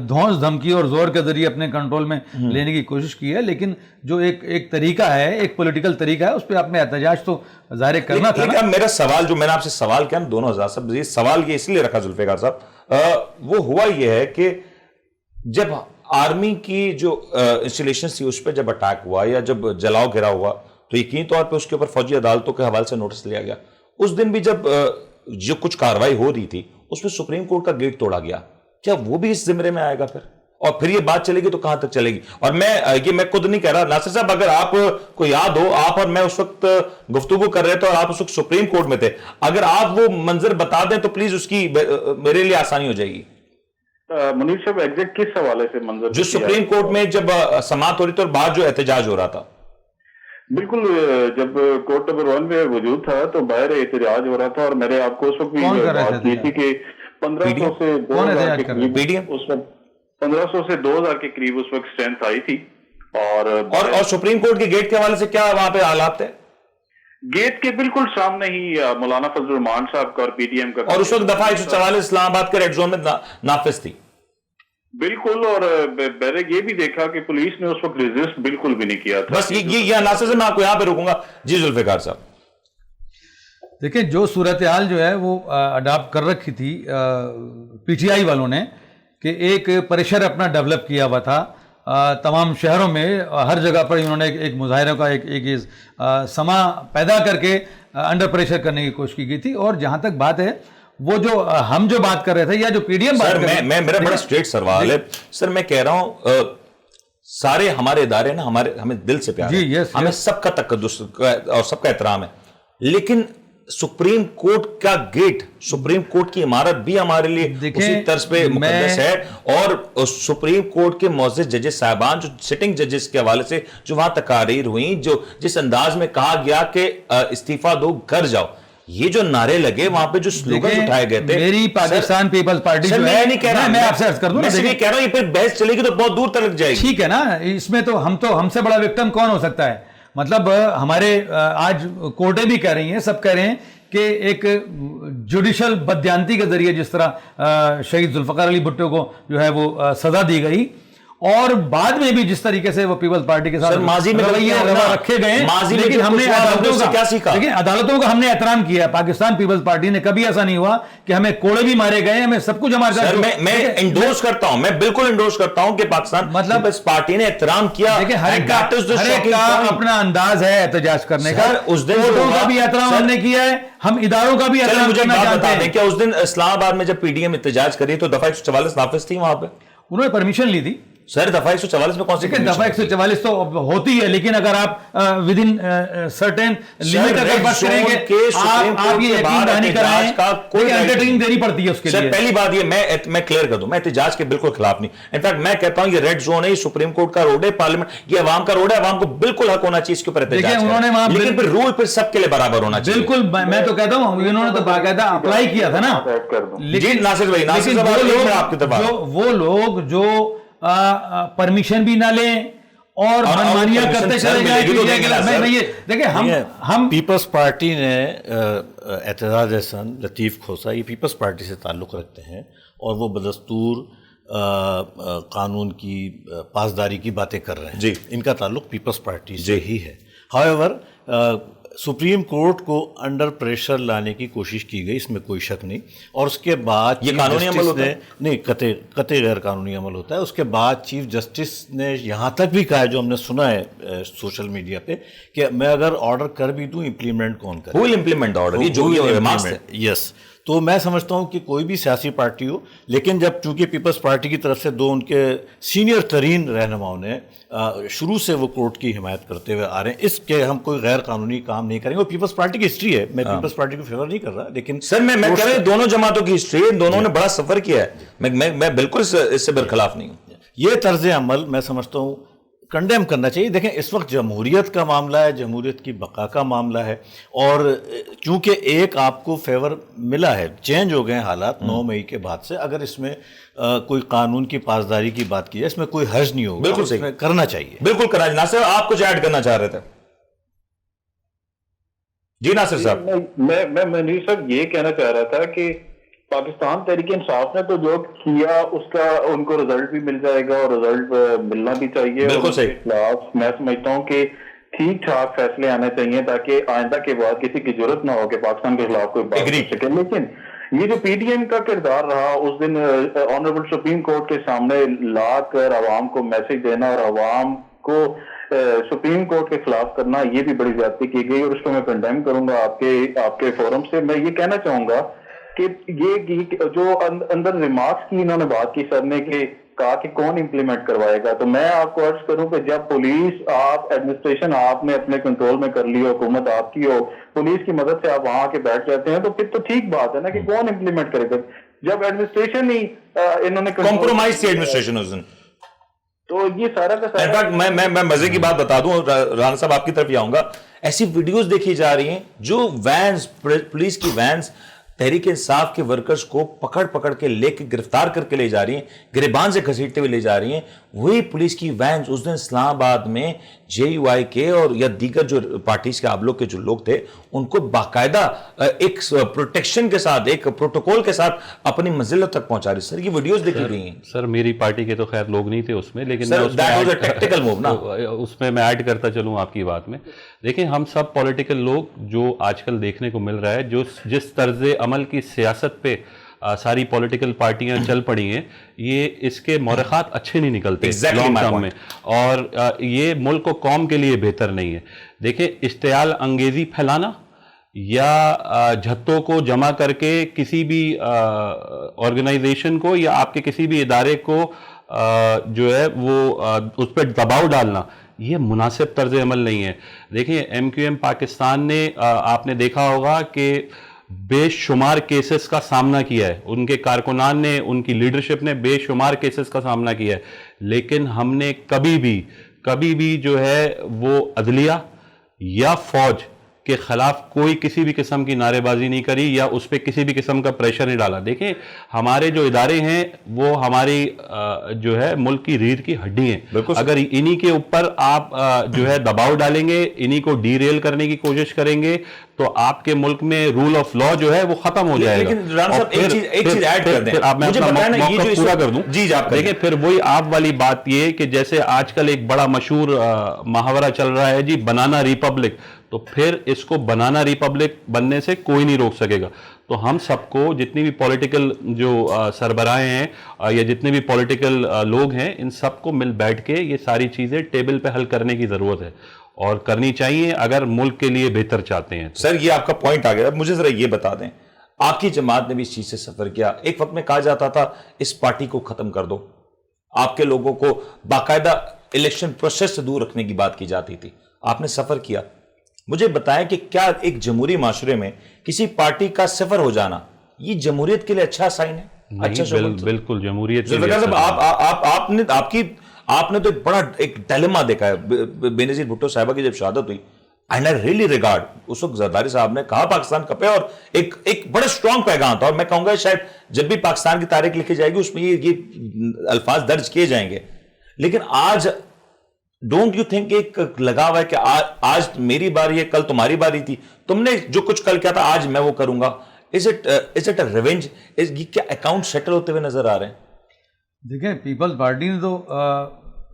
دھونس دھمکی اور زور کے ذریعے اپنے کنٹرول میں لینے کی کوشش کی ہے, لیکن جو ایک طریقہ ہے, ایک پولیٹیکل طریقہ ہے, اس پہ اپنے احتجاج تو ظاہر کرنا تھا نا. میرا سوال جو میں نے آپ سے سوال کیا دونوں ہزار صاحب, یہ سوال یہ اس لیے رکھا ذوالفقار صاحب, وہ ہوا یہ ہے کہ جب آرمی کی جو انسٹالیشن تھی اس پہ جب اٹیک ہوا یا جب جلاؤ گرا ہوا تو یقینی طور پہ اس کے اوپر فوجی عدالتوں کے حوالے سے نوٹس لیا گیا. اس دن بھی جب جو کچھ کاروائی ہو رہی تھی اس میں سپریم کورٹ کا گیٹ توڑا گیا, کیا وہ بھی اس زمرے میں آئے گا پھر؟ اور پھر یہ بات چلے گی تو کہاں تک چلے گی؟ اور میں خود نہیں کہہ رہا, ناصر صاحب اگر آپ کو یاد ہو, آپ اور میں اس وقت گفتگو کر رہے تھے اور آپ اس وقت سپریم کورٹ میں تھے, اگر آپ وہ منظر بتا دیں تو پلیز اس کی میرے لیے آسانی ہو جائے گی. منیر صاحب ایگزیکٹ کس حوالے سے منظر جو سپریم کورٹ میں جب سماعت ہو رہی تھی اور باہر جو احتجاج ہو رہا تھا؟ بالکل, جب کورٹ نمبر 1 میں وجود تھا تو باہر احتجاج ہو رہا تھا, اور میں نے آپ کو اس وقت بھی بات کی تھی کہ 1500 سے 2000 کے قریب اس وقت 1500 سے 2000 کے قریب اس وقت اسٹرینتھ آئی تھی. اور سپریم کورٹ کے گیٹ کے حوالے سے کیا وہاں پہ حالات تھے؟ گیٹ کے بالکل سامنے ہی مولانا فضل الرحمان صاحب کا اور پی ٹی ایم کا, اور اس وقت دفعہ 144 اسلام آباد کے ریڈ زون میں نافذ تھی. بالکل, اور میں نے یہ بھی دیکھا کہ پولیس نے اس وقت ریزسٹ بالکل بھی نہیں کیا تھا. بس یہ ناصر سے میں آپ کو یہاں پہ روکوں گا. جی ذوالفقار صاحب, دیکھیں جو صورتحال جو ہے وہ اڈاپٹ کر رکھی تھی پی ٹی آئی والوں نے کہ ایک پریشر اپنا ڈیولپ کیا ہوا تھا تمام شہروں میں, ہر جگہ پر انہوں نے ایک مظاہروں کا ایک سما پیدا کر کے انڈر پریشر کرنے کی کوشش کی گئی تھی. اور جہاں تک بات ہے وہ جو ہم جو بات کر رہے تھے یا جو پی ڈی ایم بات کر رہے ہیں, میرا بڑا اسٹریٹ سوال ہے سر, میں کہہ رہا ہوں سارے ہمارے ادارے نا ہمیں دل سے پیار ہے, ہمیں سب کا تقدس اور سب کا احترام ہے, لیکن سپریم کورٹ کا گیٹ, سپریم کورٹ کی عمارت بھی ہمارے لیے اسی طرز پہ مقدس ہے. اور سپریم کورٹ کے معزز ججز صاحبان جو سٹنگ ججز کے حوالے سے جو وہاں تقاریر ہوئیں, جو جس انداز میں کہا گیا کہ استعفیٰ دو گھر جاؤ, یہ جو نعرے لگے وہاں پہ جو سلوگن اٹھائے گئے تھے, میری پاکستان پیپلز پارٹی جو ہے, میں نہیں کہہ رہا, میں آپ سے عرض کر دوں, میں یہ کہہ رہا ہوں یہ پھر بحث چلے گی تو بہت دور تک لگ جائے گی. ٹھیک ہے نا, اس میں تو ہم سے بڑا وکٹم کون ہو سکتا ہے؟ مطلب ہمارے آج کورٹیں بھی کہہ رہی ہیں, سب کہہ رہے ہیں کہ ایک جوڈیشل بددیانتی کے ذریعے جس طرح شہید ذوالفقار علی بھٹو کو جو ہے وہ سزا دی گئی, اور بعد میں بھی جس طریقے سے وہ پیپلز پارٹی کے ساتھ ماضی میں رکھے گئے, لیکن ہم نے عدالتوں کا ہم نے احترام کیا. پاکستان پیپلز پارٹی نے کبھی ایسا نہیں ہوا کہ ہمیں کوڑے بھی مارے گئے, ہمیں سب کچھ ہمارے ساتھ. میں انڈورس کرتا ہوں, میں بالکل انڈورس کرتا ہوں کہ پاکستان مطلب اس پارٹی نے احترام کیا. دیکھیں ہر ایک کا اپنا انداز ہے احتجاج کرنے کا, اس دن کا بھی احترام ہم نے کیا ہے, ہم اداروں کا بھی احترام کرنا چاہتے ہیں. کیا اس دن اسلام آباد میں جب پی ڈی ایم احتجاج کری تو دفعہ 144 نافذ تھی وہاں پہ؟ انہوں نے پرمیشن لی تھی سر. دفعہ 144 میں کون سی دفعہ 144 تو ہوتی ہے, لیکن اگر آپ ود ان سرٹن لمٹ اگر بات کریں گے, آپ یہ یقین دہانی کرائیں کہ انڈرٹیکنگ دینی پڑتی ہے اس کے لیے. پہلی بات یہ میں کلیئر کر دوں, میں احتجاج کے بالکل خلاف نہیں. انفیکٹ میں کہتا ہوں یہ ریڈ زون ہے, یہ سپریم کورٹ کا روڈ ہے, پارلیمنٹ یہ عوام کا روڈ ہے, عوام کو بالکل حق ہونا چاہیے اس کے اوپر احتجاج کرنے, لیکن پھر رول پھر سب کے لیے برابر ہونا چاہیے. بالکل, میں تو کہتا ہوں انہوں نے تو باقاعدہ اپلائی کیا تھا نا. جی ناصر بھائی, ناصر صاحب, وہ لوگ جو پرمیشن بھی نہ لیں اور منمانیاں کرتے چلے جائیں. دیکھیں ہم پیپلز پارٹی نے اعتزاز احسن, لطیف کھوسا, یہ پیپلز پارٹی سے تعلق رکھتے ہیں اور وہ بدستور قانون کی پاسداری کی باتیں کر رہے ہیں. جی, ان کا تعلق پیپلز پارٹی سے ہی ہے. ہاؤیور سپریم کورٹ کو انڈر پریشر لانے کی کوشش کی گئی, اس میں کوئی شک نہیں. اور اس کے بعد یہ قانونی عمل ہوتا ہے؟ نہیں, قطعی غیر قانونی عمل ہوتا ہے. اس کے بعد چیف جسٹس نے یہاں تک بھی کہا, جو ہم نے سنا ہے سوشل میڈیا پہ, کہ میں اگر آرڈر کر بھی دوں امپلیمنٹ کون کرے؟ امپلیمنٹ آرڈر, یس. تو میں سمجھتا ہوں کہ کوئی بھی سیاسی پارٹی ہو، لیکن جب چونکہ پیپلز پارٹی کی طرف سے دو ان کے سینئر ترین رہنماؤں نے شروع سے وہ کورٹ کی حمایت کرتے ہوئے آ رہے ہیں، اس کے ہم کوئی غیر قانونی کام نہیں کریں گے. اور پیپلز پارٹی کی ہسٹری ہے، میں پیپلز پارٹی کو فیور نہیں کر رہا، لیکن سر میں کہہ رہا ہوں دونوں جماعتوں کی ہسٹری ہے، دونوں نے بڑا سفر کیا ہے، میں بالکل اس سے برخلاف نہیں ہوں. یہ طرز عمل میں سمجھتا ہوں کنڈیم کرنا چاہیے. دیکھیں اس وقت جمہوریت کا معاملہ ہے، جمہوریت کی بقا کا معاملہ ہے، اور چونکہ ایک آپ کو فیور ملا ہے، چینج ہو گئے حالات 9 مئی کے بعد سے، اگر اس میں کوئی قانون کی پاسداری کی بات کی جائے اس میں کوئی حرج نہیں ہوگا، بالکل اس میں کرنا چاہیے. بالکل کرنا چاہیے. ناصر آپ کچھ ایڈ کرنا چاہ رہے تھے؟ جی ناصر صاحب. میں منیر صاحب یہ کہنا چاہ رہا تھا کہ پاکستان تحریک انصاف نے تو جو کیا اس کا ان کو رزلٹ بھی مل جائے گا، اور رزلٹ ملنا بھی چاہیے. بالکل صحیح. خلاف میں سمجھتا ہوں کہ ٹھیک ٹھاک فیصلے آنے چاہیے تاکہ آئندہ کے بعد کسی کی ضرورت نہ ہو کہ پاکستان کے خلاف کوئی بات کر سکے. لیکن یہ جو پی ٹی ایم کا کردار رہا اس دن آنریبل سپریم کورٹ کے سامنے لا کر عوام کو میسج دینا اور عوام کو سپریم کورٹ کے خلاف کرنا، یہ بھی بڑی زیادتی کی گئی، اور اس کو میں کنڈیم کروں گا آپ کے فورم سے. میں یہ کہنا چاہوں گا کہ یہ جو اندر ریمارکس کی انہوں نے بات کی سر نے کہ کہا کہ کون امپلیمنٹ کروائے گا، تو میں آپ کو عرض کروں کہ جب پولیس ایڈمنسٹریشن آپ نے اپنے کنٹرول میں کر لی ہو، حکومت آپ کی ہو، پولیس کی مدد سے آپ وہاں کے بیٹھ جاتے ہیں، تو پھر تو ٹھیک بات ہے نا کہ کون امپلیمنٹ کرے گا. جب ایڈمنسٹریشن ہی انہوں نے کمپرومائز کی ایڈمنسٹریشن اس دن، تو یہ سارا کا سارا. میں مزے کی بات بتا دوں، رانا صاحب آپ کی طرف ہی آؤں گا. ایسی ویڈیوز دیکھی جا رہی ہیں جو وینز، پولیس کی وینز تحریک انصاف کے ورکرز کو پکڑ کے لے کے گرفتار کر کے لے جا رہی ہیں، گریبان سے گھسیٹتے ہوئے لے جا رہی ہیں. وہی پولیس کی وینز اس دن اسلام آباد میں جے یو آئی کے اور یا دیگر جو پارٹیز کے آپ لوگ کے جو لوگ تھے ان کو باقاعدہ ایک پروٹیکشن کے ساتھ، ایک پروٹوکول کے ساتھ اپنی منزلوں تک پہنچا رہی. سر یہ ویڈیوز دیکھی گئی ہیں. سر میری پارٹی کے تو خیر لوگ نہیں تھے اس میں، لیکن اس میں ایڈ کرتا چلوں آپ کی بات میں. دیکھیں ہم سب پولیٹیکل لوگ جو آج کل دیکھنے کو مل رہا ہے، جو جس طرز عمل کی سیاست پہ ساری پولیٹیکل پارٹیاں چل پڑی ہیں، یہ اس کے مورخات اچھے نہیں نکلتے لانگ ٹرم میں، اور یہ ملک و قوم کے لیے بہتر نہیں ہے. دیکھیں اشتعال انگیزی پھیلانا یا جھتوں کو جمع کر کے کسی بھی آرگنائزیشن کو یا آپ کے کسی بھی ادارے کو جو ہے وہ اس پہ دباؤ ڈالنا، یہ مناسب طرز عمل نہیں ہے. دیکھیں ایم کیو ایم پاکستان نے آپ نے دیکھا ہوگا کہ بے شمار کیسز کا سامنا کیا ہے، ان کے کارکنان نے، ان کی لیڈرشپ نے بے شمار کیسز کا سامنا کیا ہے، لیکن ہم نے کبھی بھی جو ہے وہ عدلیہ یا فوج کے خلاف کوئی کسی بھی قسم کی نعرے بازی نہیں کری یا اس پہ کسی بھی قسم کا پریشر نہیں ڈالا. دیکھیں ہمارے جو ادارے ہیں وہ ہماری جو ہے ملک کی ریڑھ کی ہڈی ہیں. اگر انہی کے اوپر آپ جو ہے دباؤ ڈالیں گے، انہی کو ڈی ریل کرنے کی کوشش کریں گے، تو آپ کے ملک میں رول آف لا جو ہے وہ ختم ہو جائے گا. لیکن رانا صاحب ایک چیز ایڈ کر دیں، مجھے بتائیں یہ جو پورا کر دوں. جی آپ دیکھیں پھر وہی آپ والی بات یہ کہ جیسے آج کل ایک بڑا مشہور محاورہ چل رہا ہے جی بنانا ریپبلک، تو پھر اس کو بنانا ریپبلک بننے سے کوئی نہیں روک سکے گا. تو ہم سب کو جتنی بھی پولیٹیکل جو سربراہیں ہیں یا جتنے بھی پولیٹیکل لوگ ہیں، ان سب کو مل بیٹھ کے یہ ساری چیزیں ٹیبل پہ حل کرنے کی ضرورت ہے اور کرنی چاہیے اگر ملک کے لیے بہتر چاہتے ہیں. سر یہ آپ کا پوائنٹ آ گیا. مجھے ذرا یہ بتا دیں، آپ کی جماعت نے بھی اس چیز سے سفر کیا. ایک وقت میں کہا جاتا تھا اس پارٹی کو ختم کر دو، آپ کے لوگوں کو باقاعدہ الیکشن پروسیس سے دور رکھنے کی بات کی جاتی تھی. آپ نے سفر کیا. مجھے بتائیں کہ کیا ایک جمہوری معاشرے میں کسی پارٹی کا سفر ہو جانا یہ جمہوریت کے لیے اچھا سائن ہے؟ اچھا بالکل جمہوریت آپ نے تو ایک بڑا ایک ڈائلیما دیکھا ہے. بینظیر بھٹو صاحبہ کی جب شہادت ہوئی، اینڈ آئی ریئلی ریگارڈ، اس وقت زرداری صاحب نے کہا پاکستان کپے، اور ایک بڑا اسٹرانگ پیغام تھا. اور میں کہوں گا شاید جب بھی پاکستان کی تاریخ لکھی جائے گی اس میں یہ الفاظ درج کیے جائیں گے. لیکن آج ڈونٹ یو تھنک ایک لگا ہوا ہے کہ آج میری باری ہے، کل تمہاری باری تھی، تم نے جو کچھ کل کیا تھا آج میں وہ کروں گا. Is it a revenge? کیا اکاؤنٹ سیٹل ہوتے ہوئے نظر آ رہے ہیں؟ دیکھیں پیپلز پارٹی نے تو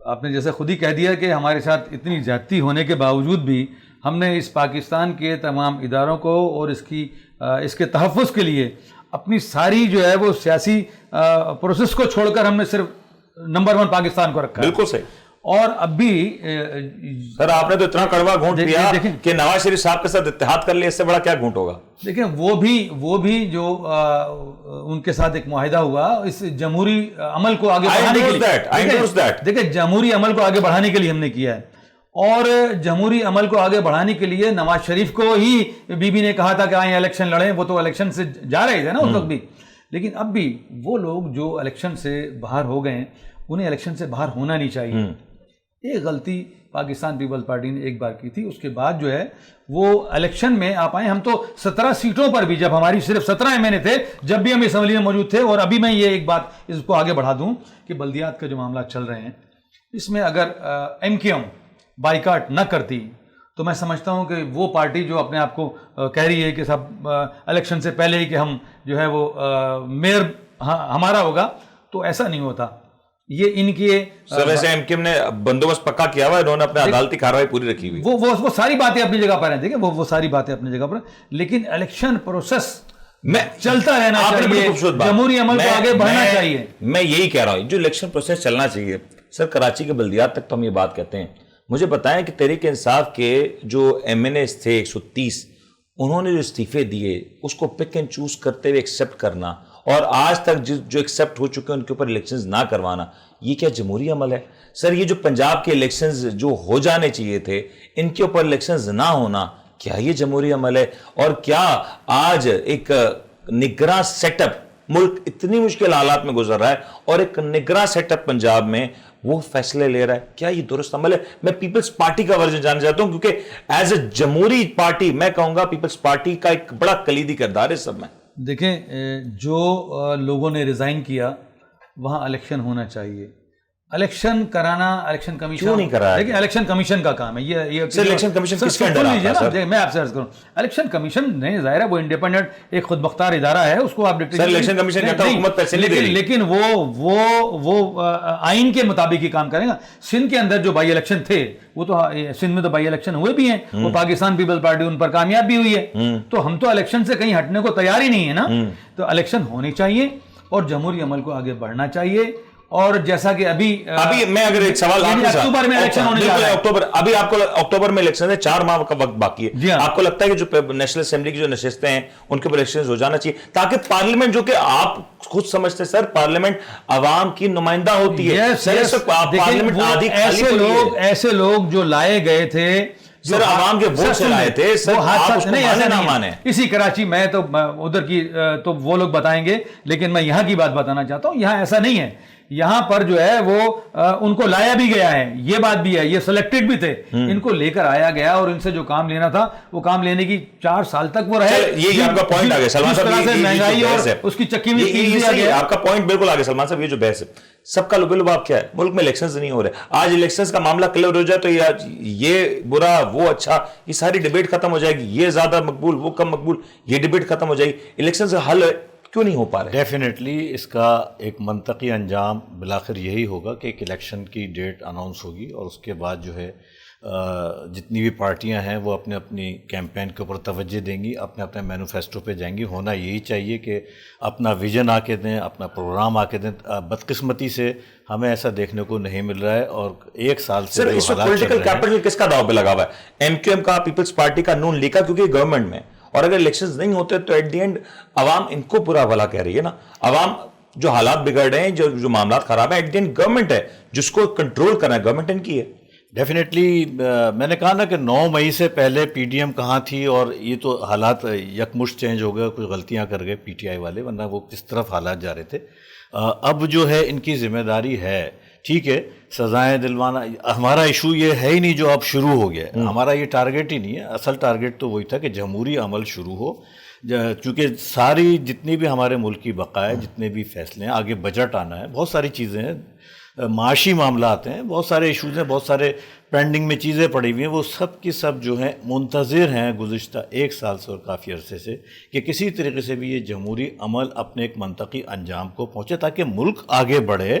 آپ نے جیسے خود ہی کہہ دیا کہ ہمارے ساتھ اتنی زیادتی ہونے کے باوجود بھی ہم نے اس پاکستان کے تمام اداروں کو اور اس کے تحفظ کے لیے اپنی ساری جو ہے وہ سیاسی پروسیس کو چھوڑ کر ہم نے صرف نمبر 1 پاکستان کو رکھا. بالکل صحیح. اور اب بھی سر آپ نے تو اتنا کڑوا گھونٹ پیا کہ نواز شریف صاحب کے ساتھ اتحاد کر لیا، اس سے بڑا کیا گھونٹ ہوگا؟ دیکھیں وہ بھی جو ان کے ساتھ ایک معاہدہ ہوا اس جمہوری عمل کو آگے بڑھانے کے لیے، دیکھیں جمہوری عمل کو آگے بڑھانے کے لیے ہم نے کیا ہے، اور جمہوری عمل کو آگے بڑھانے کے لیے نواز شریف کو ہی بی بی نے کہا تھا کہ آئیں الیکشن لڑیں، وہ تو الیکشن سے جا رہے تھے نا اس وقت بھی، لیکن اب بھی وہ لوگ جو الیکشن سے باہر ہو گئے ہیں انہیں الیکشن سے باہر ہونا نہیں چاہیے۔ ایک غلطی پاکستان پیپلز پارٹی نے ایک بار کی تھی، اس کے بعد جو ہے وہ الیکشن میں آپ آئیں، ہم تو 17 سیٹوں پر بھی، جب ہماری صرف 17 ایم این اے تھے، جب بھی ہم اسمبلی میں موجود تھے، اور ابھی میں یہ ایک بات اس کو آگے بڑھا دوں کہ بلدیات کے جو معاملات چل رہے ہیں اس میں اگر ایم کیو ایم بائیکاٹ نہ کرتی تو میں سمجھتا ہوں کہ وہ پارٹی جو اپنے آپ کو کہہ رہی ہے کہ سب الیکشن سے پہلے ہی کہ ہم جو ہے وہ میئر ہمارا ہوگا، تو ایسا نہیں ہوتا۔ یہ ان کی سر ویسے ایم کیو ایم نے بندوبست پکا کیا ہوا ہے، انہوں نے اپنے عدالتی کارروائی پوری رکھی ہوئی، وہ ساری باتیں اپنی جگہ پر ہیں، دیکھیں وہ ساری باتیں اپنی جگہ پر ہیں، لیکن الیکشن پروسیس میں چلتا رہنا چاہیے، جمہوری عمل کو آگے بڑھنا چاہیے۔ میں یہی کہہ رہا ہوں جو الیکشن پروسیس چلنا چاہیے سر، کراچی کے بلدیات تک تو ہم یہ بات کہتے ہیں۔ مجھے بتائیں کہ تحریک انصاف کے جو ایم این ایز تھے 130، انہوں نے جو استعفے دیے اس کو پک اینڈ چوز کرتے ہوئے ایکسیپٹ کرنا، اور آج تک جو ایکسیپٹ ہو چکے ہیں ان کے اوپر الیکشنز نہ کروانا، یہ کیا جمہوری عمل ہے؟ سر یہ جو پنجاب کے الیکشنز جو ہو جانے چاہیے تھے ان کے اوپر الیکشنز نہ ہونا، کیا یہ جمہوری عمل ہے؟ اور کیا آج ایک نگراں سیٹ اپ، ملک اتنی مشکل حالات میں گزر رہا ہے اور ایک نگراں سیٹ اپ پنجاب میں وہ فیصلے لے رہا ہے، کیا یہ درست عمل ہے؟ میں پیپلز پارٹی کا ورژن جاننا چاہتا ہوں، کیونکہ ایز اے جمہوری پارٹی میں کہوں گا پیپلز پارٹی کا ایک بڑا کلیدی کردار ہے سب میں۔ دیکھیں جو لوگوں نے ریزائن کیا وہاں الیکشن ہونا چاہیے، الیکشن کرانا الیکشن کمیشن کیوں نہیں کرایا؟ لیکن الیکشن کمیشن کا کام ہے یہ سر الیکشن کمیشن کس کے انڈر آتا ہے سر؟ میں آپ سے عرض کروں، الیکشن کمیشن نہیں، ظاہر ہے وہ انڈیپینڈنٹ ایک خود مختار ادارہ ہے، اس کو آپ سر الیکشن کمیشن کہتا ہے حکومت پیسے نہیں دے رہی، لیکن وہ آئین کے مطابق ہی کام کرے گا۔ سندھ کے اندر جو بائی الیکشن تھے وہ تو سندھ میں تو بائی الیکشن ہوئے بھی ہیں، وہ پاکستان پیپلز پارٹی ان پر کامیاب بھی ہوئی ہے، تو ہم تو الیکشن سے کہیں ہٹنے کو تیار ہی نہیں ہے نا، تو الیکشن ہونی چاہیے اور جمہوری عمل کو آگے بڑھنا چاہیے۔ اور جیسا کہ ابھی میں اگر ایک سوال اکتوبر میں الیکشن ہونے جا رہا ہے، اکتوبر، ابھی آپ کو اکتوبر میں الیکشن ہے، 4 ماہ کا وقت باقی ہے، آپ کو لگتا ہے کہ جو نیشنل اسمبلی کی جو نشستیں ہیں ان کے اوپر الیکشن ہو جانا چاہیے تاکہ پارلیمنٹ، جو کہ آپ خود سمجھتے سر پارلیمنٹ عوام کی نمائندہ ہوتی ہے، ایسے لوگ جو لائے گئے تھے سر عوام کے ووٹ سے لائے تھے، سر آپ اس کو مانے نہ مانے، اسی کراچی میں تو ادھر کی تو وہ لوگ بتائیں گے، لیکن میں یہاں کی بات بتانا چاہتا ہوں، یہاں ایسا نہیں ہے، یہاں پر جو ہے وہ ان کو لایا بھی گیا ہے، یہ بات بھی ہے، یہ سلیکٹڈ بھی تھے، ان کو لے کر آیا گیا اور ان سے جو کام لینا تھا وہ کام لینے کی 4 سال تک وہ رہے۔ یہ آپ کا پوائنٹ آگے سلمان صاحب، مہنگائی اور اس کی چکی میں تیز دیا گیا، آپ کا پوائنٹ بالکل آگے سلمان صاحب، یہ جو بحث ہے سب کا لباب کیا ہے، ملک میں الیکشنز نہیں ہو رہے، آج الیکشنز کا معاملہ کلیئر ہو جائے تو یہ برا وہ اچھا، یہ ساری ڈیبیٹ ختم ہو جائے گی، یہ زیادہ مقبول وہ کم مقبول، یہ ڈیبیٹ ختم ہو جائے گی، الیکشنز کا حل کیوں نہیں ہو پا رہے؟ ڈیفینیٹلی اس کا ایک منطقی انجام بالآخر یہی ہوگا کہ ایک الیکشن کی ڈیٹ اناؤنس ہوگی اور اس کے بعد جو ہے جتنی بھی پارٹیاں ہیں وہ اپنے اپنی کیمپین کے اوپر توجہ دیں گی، اپنے اپنے مینوفیسٹو پہ جائیں گی۔ ہونا یہی چاہیے کہ اپنا ویژن آ کے دیں، اپنا پروگرام آ کے دیں۔ بدقسمتی سے ہمیں ایسا دیکھنے کو نہیں مل رہا ہے، اور 1 سال سے سر اس وقت پولیٹیکل کیپٹل کس کا داؤ پہ لگا ہوا ہے؟ ایم کیو ایم کا، پیپلز پارٹی کا، نون لیگ کا، کیونکہ گورنمنٹ میں، اور اگر الیکشنز نہیں ہوتے تو ایٹ دی اینڈ عوام ان کو برا بھلا کہہ رہی ہے نا، عوام جو حالات بگڑ رہے ہیں، جو معاملات خراب ہیں، ایٹ دی اینڈ گورنمنٹ ہے جس کو کنٹرول کرنا ہے، گورنمنٹ ان کی ہے۔ ڈیفینیٹلی میں نے کہا نا کہ 9 مئی سے پہلے پی ڈی ایم کہاں تھی، اور یہ تو حالات یکمشت چینج ہو گئے، کچھ غلطیاں کر گئے پی ٹی آئی والے، ورنہ وہ کس طرف حالات جا رہے تھے۔ اب جو ہے ان کی ذمہ داری ہے، ٹھیک ہے سزائیں دلوانا ہمارا ایشو یہ ہے ہی نہیں جو اب شروع ہو گیا ہے، ہمارا یہ ٹارگیٹ ہی نہیں ہے، اصل ٹارگیٹ تو وہی تھا کہ جمہوری عمل شروع ہو، چونکہ ساری جتنی بھی ہمارے ملک کی بقا ہے، جتنے بھی فیصلے ہیں، آگے بجٹ آنا ہے، بہت ساری چیزیں ہیں، معاشی معاملات ہیں، بہت سارے ایشوز ہیں، بہت سارے پینڈنگ میں چیزیں پڑی ہوئی ہیں، وہ سب کی سب جو ہیں منتظر ہیں گزشتہ 1 سال سے اور کافی عرصے سے کہ کسی طریقے سے بھی یہ جمہوری عمل اپنے ایک منطقی انجام کو پہنچے تاکہ ملک آگے بڑھے۔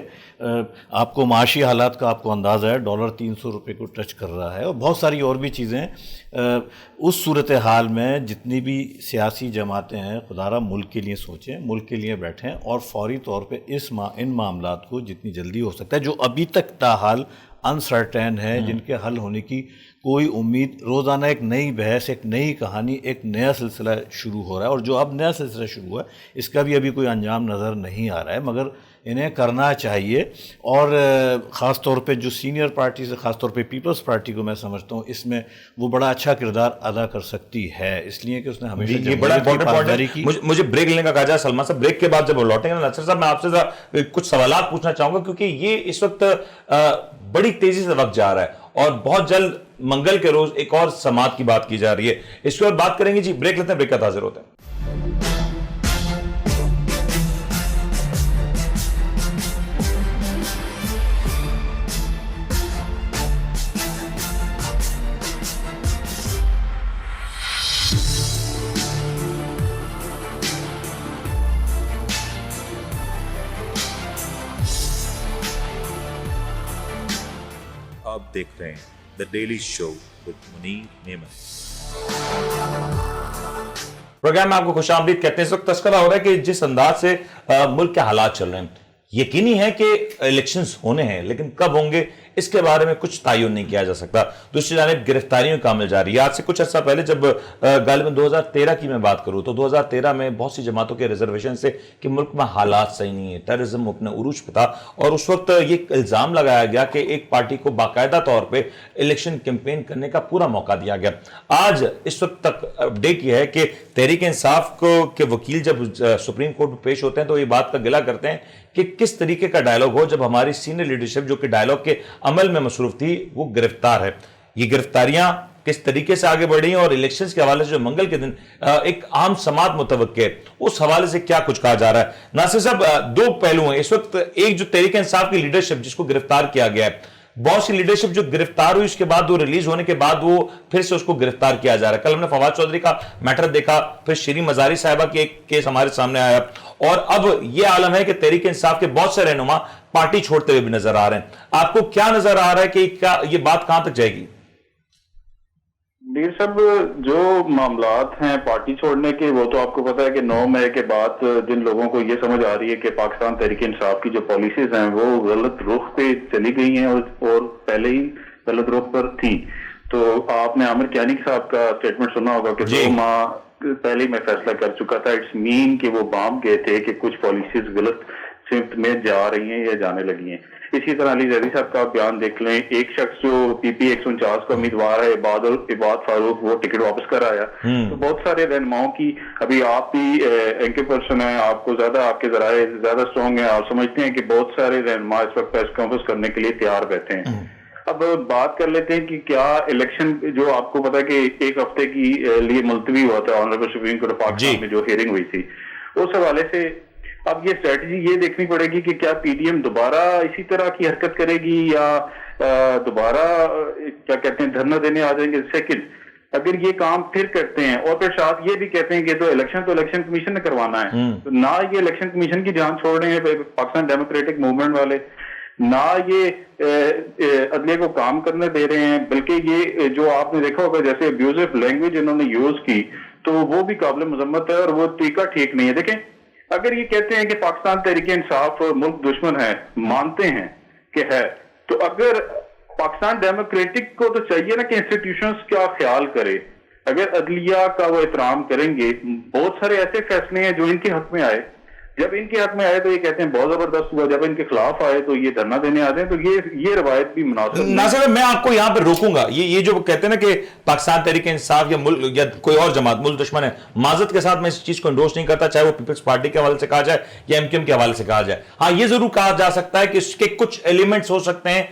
آپ کو معاشی حالات کا آپ کو اندازہ ہے، ڈالر 300 روپے کو ٹچ کر رہا ہے، اور بہت ساری اور بھی چیزیں۔ اس صورتحال میں جتنی بھی سیاسی جماعتیں ہیں، خدا را ملک کے لیے سوچیں، ملک کے لیے بیٹھیں، اور فوری طور پہ ان معاملات کو جتنی جلدی ہو سکتا ہے جو ابھی تک تاحال انسرٹین ہے، جن کے حل ہونے کی کوئی امید، روزانہ ایک نئی بحث، ایک نئی کہانی، ایک نیا سلسلہ شروع ہو رہا ہے، اور جو اب نیا سلسلہ شروع ہوا ہے اس کا بھی ابھی کوئی انجام نظر نہیں آ رہا ہے، مگر انہیں کرنا چاہیے. اور خاص طور پہ جو سینئر پارٹیز، خاص طور پہ پیپلز پارٹی کو میں سمجھتا ہوں اس میں وہ بڑا اچھا کردار ادا کر سکتی ہے، اس لیے کہ اس نے ہمیشہ یہ بڑا امپورٹنٹ پوائنٹ ہے. مجھے بریک لینے کا کہا جائے سلمان صاحب، بریک کے بعد جب وہ لوٹیں گے ناصر صاحب، میں آپ سے کچھ سوالات پوچھنا چاہوں گا، کیونکہ یہ اس وقت بڑی تیزی سے وقت جا رہا ہے اور بہت جلد منگل کے روز ایک اور سماعت کی بات کی جا رہی ہے، اس کے بعد بات کریں گے. جی بریک لیتے ہیں، بریک کا حاضر ہوتا ہے. آپ دیکھ رہے ہیں the daily show with Munir Memon. Programme میں آپ کو خوش آمدید کہتے ہیں. اس وقت تذکرہ ہو رہا ہے کہ جس انداز سے ملک کے حالات چل رہے ہیں، یقینی ہے کہ الیکشنز ہونے ہیں، لیکن کب ہوں گے اس کے بارے میں کچھ تعین نہیں کیا جا سکتا. دوسری جانب گرفتاریوں کا عمل جاری ہے. آج سے کچھ عرصہ پہلے جب غالباً 2013 کی میں بات کروں تو 2013 میں بہت سی جماعتوں کے ریزرویشن سے کہ ملک میں حالات صحیح نہیں ہے، ٹیررزم اپنے عروج پہ تھا، اور اس وقت یہ الزام لگایا گیا کہ ایک پارٹی کو باقاعدہ طور پہ الیکشن کیمپین کرنے کا پورا موقع دیا گیا. آج اس وقت تک اپڈیٹ یہ ہے کہ تحریک انصاف کو کے وکیل جب سپریم کورٹ میں پیش ہوتے ہیں تو یہ بات کا گلہ کرتے ہیں کہ کس طریقے کا ڈائلاگ ہو جب ہماری سینئر لیڈرشپ جو کہ ڈائلاگ کے عمل میں مصروف تھی وہ گرفتار ہے. یہ گرفتاریاں کس طریقے سے آگے بڑھ رہی ہیں اور الیکشنز کے حوالے سے جو منگل کے دن ایک عام سماعت متوقع ہے اس حوالے سے کیا کچھ کہا جا رہا ہے. ناصر صاحب، دو پہلو ہیں اس وقت. ایک جو تحریک انصاف کی لیڈرشپ جس کو گرفتار کیا گیا ہے، بہت سی لیڈرشپ جو گرفتار ہوئی اس کے بعد وہ ریلیز ہونے کے بعد وہ پھر سے اس کو گرفتار کیا جا رہا ہے. کل ہم نے فواد چودھری کا میٹر دیکھا، پھر شیریں مزاری صاحبہ کی ایک کیس ہمارے سامنے آیا، اور اب یہ عالم ہے کہ تحریک انصاف کے بہت سے رہنما پارٹی چھوڑتے ہوئے بھی نظر آ رہے ہیں. آپ کو کیا نظر آ رہا ہے کہ کیا یہ بات کہاں تک جائے گی؟ ڈیر صاحب، جو معاملات ہیں پارٹی چھوڑنے کے، وہ تو آپ کو پتا ہے کہ 9 مئی کے بعد جن لوگوں کو یہ سمجھ آ رہی ہے کہ پاکستان تحریک انصاف کی جو پالیسیز ہیں وہ غلط رخ پہ چلی گئی ہیں اور پہلے ہی غلط رخ پر تھی. تو آپ نے عامر کیانی صاحب کا اسٹیٹمنٹ سنا ہوگا کہ 2 ماہ پہلے میں فیصلہ کر چکا تھا. اٹس مین کہ وہ بام گئے تھے کہ کچھ پالیسیز غلط سمت میں جا رہی ہیں یا جانے لگی ہیں. اسی طرح علی زیدی صاحب کا بیان دیکھ لیں. ایک شخص جو پی پی 149 کا امیدوار ہے عباد فاروق، وہ ٹکٹ واپس کر آیا. تو بہت سارے رہنماؤں کی، ابھی آپ بھی اینکر پرسن ہیں، آپ کو زیادہ، آپ کے ذرائع زیادہ اسٹرانگ ہیں، آپ سمجھتے ہیں کہ بہت سارے رہنما اس وقت پریس کانفرنس کرنے کے لیے تیار بیٹھے ہیں. اب بات کر لیتے ہیں کہ کیا الیکشن، جو آپ کو پتا ہے کہ 1 ہفتے کی لیے ملتوی ہوا تھا honourable supreme court of Pakistan میں جو ہیئرنگ ہوئی تھی، اس حوالے سے اب یہ اسٹریٹجی یہ دیکھنی پڑے گی کہ کیا پی ڈی ایم دوبارہ اسی طرح کی حرکت کرے گی یا دوبارہ کیا کہتے ہیں دھرنا دینے آ جائیں گے. سیکنڈ، اگر یہ کام پھر کرتے ہیں اور پھر شاید یہ بھی کہتے ہیں کہ تو الیکشن کمیشن نے کروانا ہے، تو نہ یہ الیکشن کمیشن کی جان چھوڑ رہے ہیں پاکستان ڈیموکریٹک موومنٹ والے، نہ یہ عدلیہ کو کام کرنے دے رہے ہیں، بلکہ یہ جو آپ نے دیکھا ہوگا جیسے ابیوزو لینگویج انہوں نے یوز کی تو وہ بھی قابل مذمت ہے اور وہ طریقہ ٹھیک نہیں ہے. دیکھیں، اگر یہ کہتے ہیں کہ پاکستان تحریک انصاف ملک دشمن ہے، مانتے ہیں کہ ہے، تو اگر پاکستان ڈیموکریٹک کو تو چاہیے نا کہ انسٹیٹیوشنز کا خیال کرے. اگر عدلیہ کا وہ احترام کریں گے، بہت سارے ایسے فیصلے ہیں جو ان کے حق میں آئے، جب ان کے حق میں آئے تو یہ کہتے ہیں بہت زبردست ہوا، جب ان کے خلاف آئے تو یہ دھرنا دینے آتے ہیں. تو یہ روایت بھی مناسب ہے. ناصر، میں آپ کو یہاں پہ روکوں گا. یہ جو کہتے ہیں نا کہ پاکستان تحریک انصاف یا ملک یا کوئی اور جماعت ملک دشمن ہے، معذرت کے ساتھ میں اس چیز کو انڈورس نہیں کرتا، چاہے وہ پیپلز پارٹی کے حوالے سے کہا جائے یا ایم کیو ایم کے حوالے سے کہا جائے. ہاں، یہ ضرور کہا جا سکتا ہے کہ اس کے کچھ ایلیمنٹس ہو سکتے ہیں